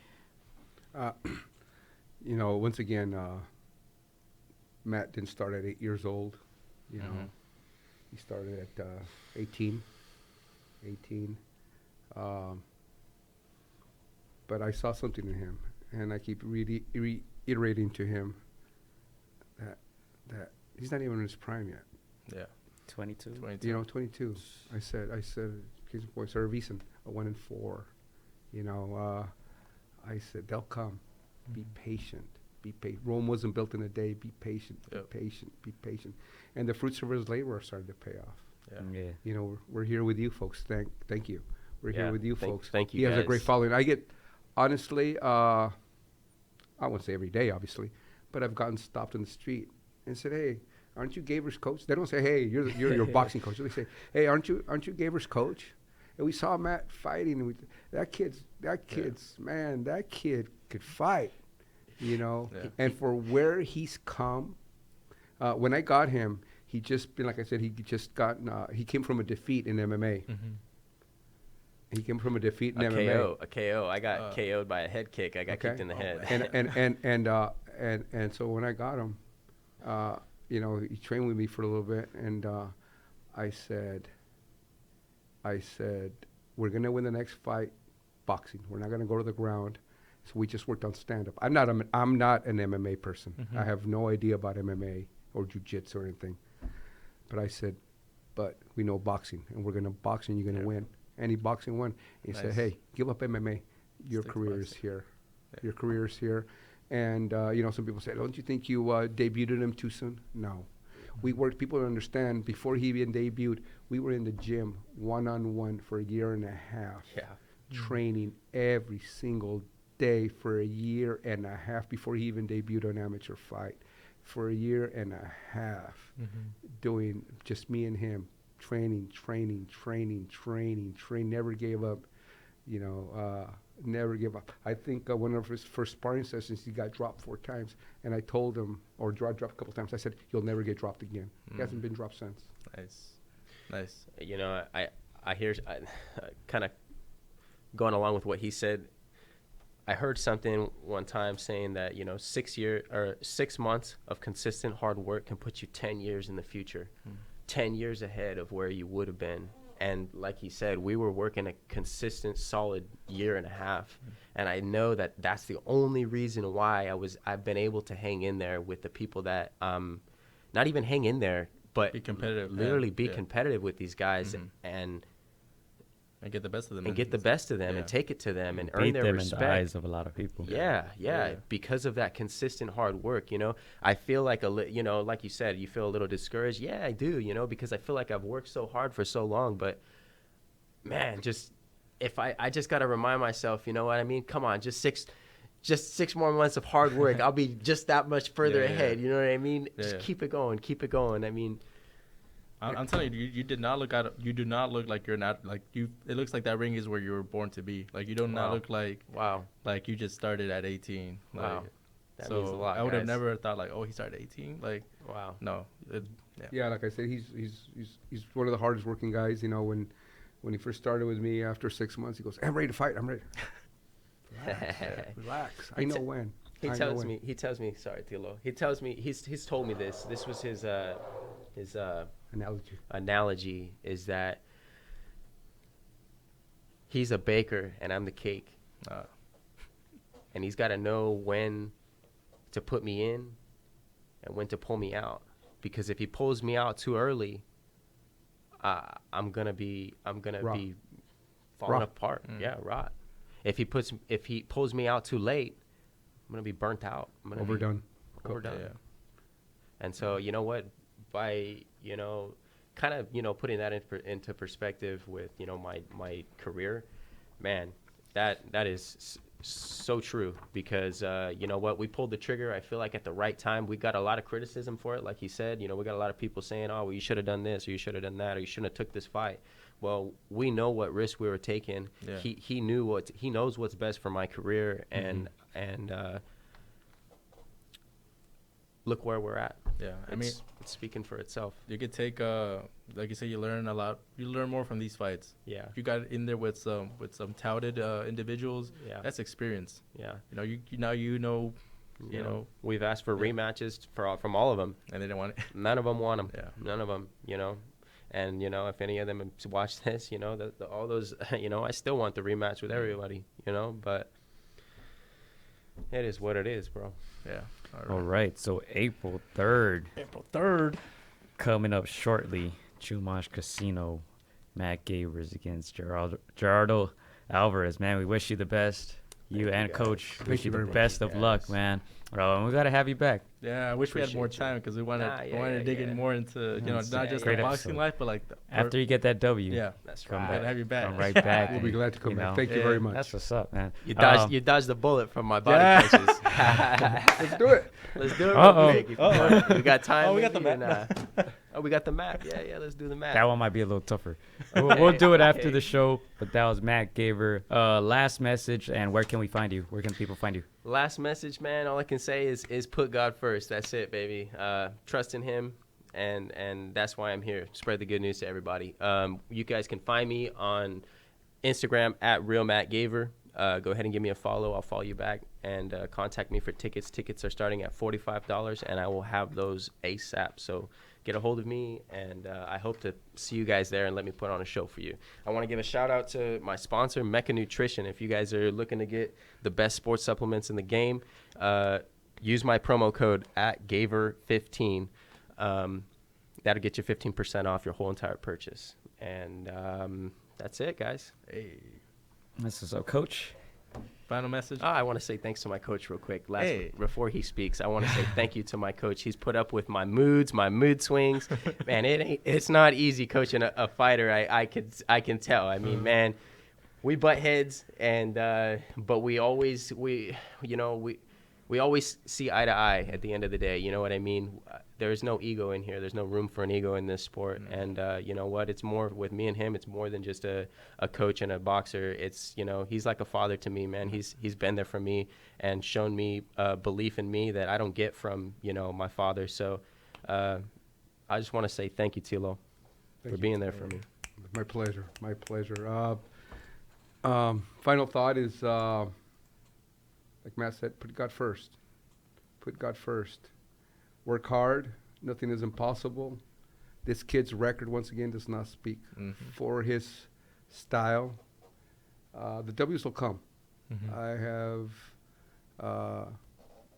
You know, once again, Matt didn't start at 8 years old. You know, he started at 18. Um, but I saw something in him, and I keep reiterating to him that he's not even in his prime yet. Yeah. 22. 22. You know, 22. I said, case in point, Sir Vicen, a 1-4. You know, I said they'll come. Be patient. Be patient. Rome wasn't built in a day. Be patient. Yep. Be patient. Be patient. And the fruits of his labor are starting to pay off. Yeah. Yeah. You know, we're here with you folks. Thank you. We're Yeah, here with you thank- folks. thank you, He has a great guys. following. I get, honestly, I won't say every day, obviously, but I've gotten stopped in the street and said, "Hey, aren't you Gaver's coach?" They don't say, "Hey, you're your boxing coach." They say, "Hey, aren't you Gaver's coach?" And we saw Matt fighting. And that kid's man, that kid could fight, you know. Yeah. And for where he's come, when I got him, he just been like I said, he just gotten. He came from a defeat in MMA. Mm-hmm. He came from a defeat in A MMA. KO. I got KO'd by a head kick. I got kicked in the head. And so when I got him, you know, he trained with me for a little bit, and I said, we're gonna win the next fight, boxing. We're not gonna go to the ground. So we just worked on stand-up. I'm not an MMA person. Mhm. I have no idea about MMA or jiu-jitsu or anything. But I said, but we know boxing, and we're gonna box, and you're gonna win. And he boxed and won. He said, Nice. hey, give up MMA. Your Stick to career is boxing. here. Yeah. Your career is here. And, you know, some people say, don't you think you debuted him too soon? No. We worked, people don't understand, before he even debuted, we were in the gym one-on-one for a year and a half. Yeah. Training every single day for a year and a half before he even debuted an amateur fight. For a year and a half, doing just me and him, training, never gave up, you know, never give up. I think one of his first sparring sessions, he got dropped 4 times, and I told him, or dropped a couple times, I said, you'll never get dropped again. He hasn't been dropped since. Nice. You know, I hear, kind of going along with what he said. I heard something one time saying that, you know, 6 months of consistent hard work can put you 10 years in the future, 10 years ahead of where you would have been. And like he said, we were working a consistent, solid year and a half. And I know that that's the only reason why I've been able to hang in there with the people that, not even hang in there, but Be competitive. literally Yeah. be Yeah. competitive with these guys and get the best of them. get the best of them Yeah. and take it to them and earn Beat their them respect. in the eyes of a lot of people. Yeah, because of that consistent hard work, you know. I feel like you know, like you said, you feel a little discouraged. Yeah, I do, you know, because I feel like I've worked so hard for so long, but man, if I just got to remind myself, you know what I mean? Come on, just 6 more months of hard work. I'll be just that much further ahead, you know what I mean? Just keep it going. I mean, I'm telling you, you do not look like you're not like you. It looks like that ring is where you were born to be. Like you do not Wow. look like wow. like you just started at 18. Like, Wow. That so means a lot, I would have guys. never thought like, oh, he started at 18. Like, Wow. no. Yeah, like I said, he's one of the hardest working guys. You know, when he first started with me, after 6 months, he goes, "I'm ready to fight. I'm ready." Relax. I know when. He I know tells when. me, sorry, Tilo. He tells me, he's told me this. This was his Analogy. analogy is that he's a baker and I'm the cake. And he's got to know when to put me in and when to pull me out. Because if he pulls me out too early, I'm gonna be falling Rot. apart. Yeah, rot. If he pulls me out too late, I'm gonna be burnt out. I'm gonna be Overdone. overdone. Yeah. And so, you know what? By, you know, kind of, you know, putting that into perspective with, you know, my career, man, that is so true. Because, you know what? We pulled the trigger, I feel like, at the right time. We got a lot of criticism for it. Like he said, you know, we got a lot of people saying, oh, well, you should have done this, or you should have done that, or you shouldn't have took this fight. Well, we know what risk we were taking. Yeah. He knows what's best for my career, and look where we're at. Yeah. I mean, It's speaking for itself. you could take like you said, you learn a lot. You learn more from these fights. Yeah. If you got in there with some touted individuals, Yeah. that's experience. Yeah. You know, you know, We've asked for rematches from all of them. and they didn't want it. None of them want them. Yeah. None of them, you know. And, if any of them watch this, all those, I still want the rematch with everybody, but it is what it is, bro. Yeah. All right. So April 3rd. April 3rd. Coming up shortly. Chumash Casino. Matt Gavers against Gerardo Alvarez. Man, we wish you the best. You and Coach, wish you the best of luck, man. Bro, and we got to have you back. Yeah, I wish we had more time because we wanted to dig in more into, not just the boxing life, but like after you get that W. Yeah, that's come right. back. Gotta have you back. Come right back. We'll be glad to come back. Thank you very much. That's what's up, man. You dodged the bullet from my body punches. Let's do it. Let's do it real quick. We got time. Oh, we got the map. We got the map. Yeah, let's do the map. That one might be a little tougher. We'll do it after the show. But that was Matt Gaver. Last message, and where can we find you? Where can people find you? Last message, man. All I can say is put God first. That's it, baby. Trust in Him, and that's why I'm here. Spread the good news to everybody. You guys can find me on Instagram at RealMattGaver. Go ahead and give me a follow. I'll follow you back, and contact me for tickets. Tickets are starting at $45, and I will have those ASAP. So get a hold of me, and I hope to see you guys there and let me put on a show for you. I want to give a shout out to my sponsor, Mecca Nutrition. If you guys are looking to get the best sports supplements in the game, use my promo code at GAVER15. That'll get you 15% off your whole entire purchase. And that's it, guys. Hey. This is our coach. Final message. I want to say thanks to my coach real quick. Before he speaks, I want to say thank you to my coach. He's put up with my moods, my mood swings. Man, it's not easy coaching a fighter. I can tell. I mean, man, we butt heads, and but we always see eye to eye at the end of the day. You know what I mean? There's no ego in here. There's no room for an ego in this sport. And you know what? It's more with me and him. It's more than just a coach and a boxer. It's, he's like a father to me, man. He's been there for me and shown me belief in me that I don't get from, my father. So I just want to say thank you, Tilo, for being there for me. My pleasure. My pleasure. Final thought is, like Matt said, put God first. Put God first. Work hard. Nothing is impossible. This kid's record, once again, does not speak for his style. The W's will come. I have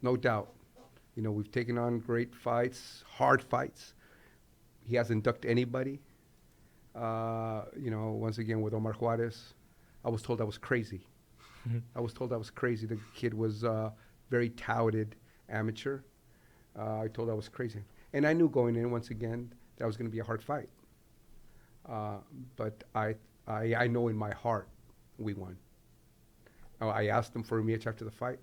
no doubt. We've taken on great fights, hard fights. He hasn't ducked anybody. Once again, with Omar Juarez, I was told I was crazy. I was told I was crazy. The kid was very touted amateur. I told I was crazy. And I knew going in, once again, that was going to be a hard fight. But I know in my heart we won. I asked him for a rematch after the fight.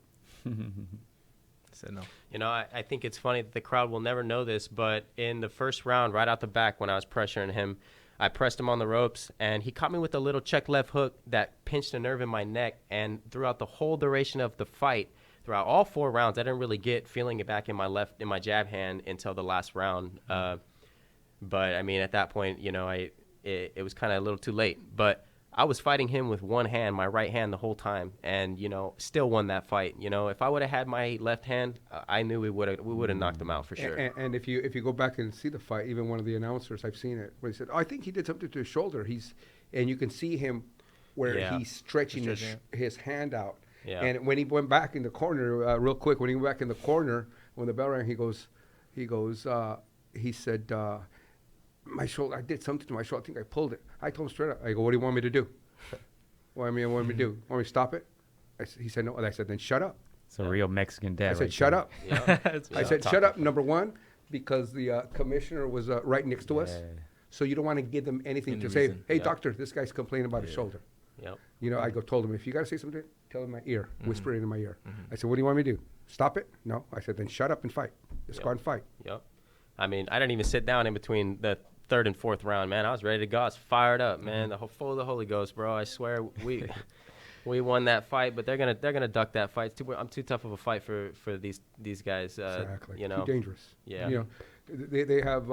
Said no. I think it's funny that the crowd will never know this, but in the first round, right out the back when I was pressuring him, I pressed him on the ropes, and he caught me with a little check left hook that pinched a nerve in my neck. And throughout the whole duration of the fight, throughout all 4 rounds, I didn't really get feeling it back in my jab hand until the last round. But I mean, at that point, it was kind of a little too late. But I was fighting him with one hand, my right hand, the whole time, and still won that fight. If I would have had my left hand, I knew we would have knocked him out for sure. And if you go back and see the fight, even one of the announcers, I've seen it, where he said, "Oh, I think he did something to his shoulder." And you can see him where he's stretching his hand out. Yeah. And when he went back in the corner, real quick, when he went back in the corner, when the bell rang, he said, my shoulder, I did something to my shoulder. I think I pulled it. I told him straight up, I go, what do you want me to do? What do you want me to do? Want me to stop it? He said, no. And I said, then shut up. It's a real Mexican dad. I said, shut up. I said, shut up, number one, because the commissioner was right next to us. So you don't want to give them anything to say, hey, doctor, this guy's complaining about his shoulder. Yep. I told him, if you got to say something, tell him in my ear, whisper it in my ear. I said, what do you want me to do? Stop it? No. I said, then shut up and fight. Just go out and fight. Yep. I mean, I didn't even sit down in between the 3rd and 4th round, man. I was ready to go. I was fired up, man. Full of the Holy Ghost, bro. I swear we won that fight, but they're gonna duck that fight. I'm too tough of a fight for these guys. Exactly. Too dangerous. Yeah. They have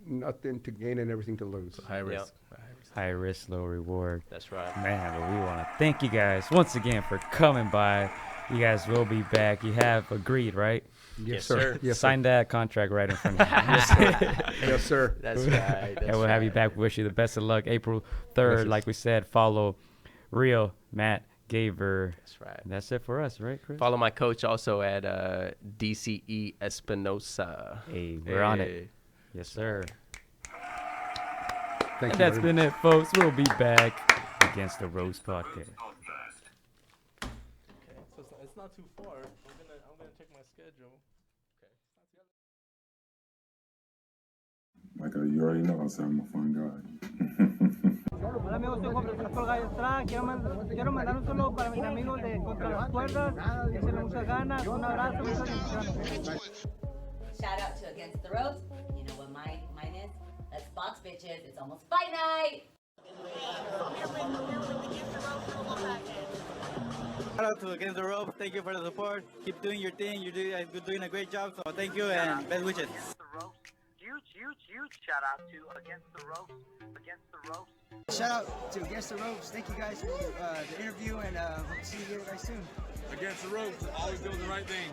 nothing to gain and everything to lose. So high risk. Yep. High risk, low reward. That's right. Man, but we want to thank you guys once again for coming by. You guys will be back. You have agreed, right? Yes, sir. Yes, Sign that contract right in front of you. Yes, sir. That's right. And we'll have you back. Wish you the best of luck. April 3rd, Gracias. like we said, follow Real Matt Gaver. That's right. And that's it for us, right, Chris? Follow my coach also at DCE Espinosa. Hey, we're on it. Hey. Yes, sir. Thank And you. that's been it, folks. We'll be back against the Ropes podcast. Podcast. Okay, so it's not too far. I'm gonna check my schedule. Michael, you already know I'm a fun guy. Hola amigos, soy Juan Francisco Gallo. Quiero mandar un saludo para mis amigos de Contra las Cuerdas, échenle muchas ganas, un abrazo, muchas bendiciones. Shout out to Against the Ropes. You know what mine is? Let's box, bitches. It's almost fight night. Shout out to Against the Ropes. Thank you for the support. Keep doing your thing. You're doing a great job. So thank you and best wishes. Huge shout out to Against the Ropes. Shout out to Against the Ropes. Thank you guys for the interview and hope to see you guys soon. Against the ropes, always doing the right thing.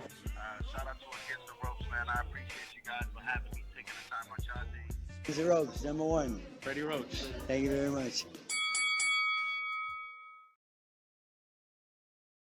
Shout out to Against the Ropes, man. I appreciate you guys for having me, taking the time out y'all day. Against the Ropes, #1. Freddie Roach. Thank you very much.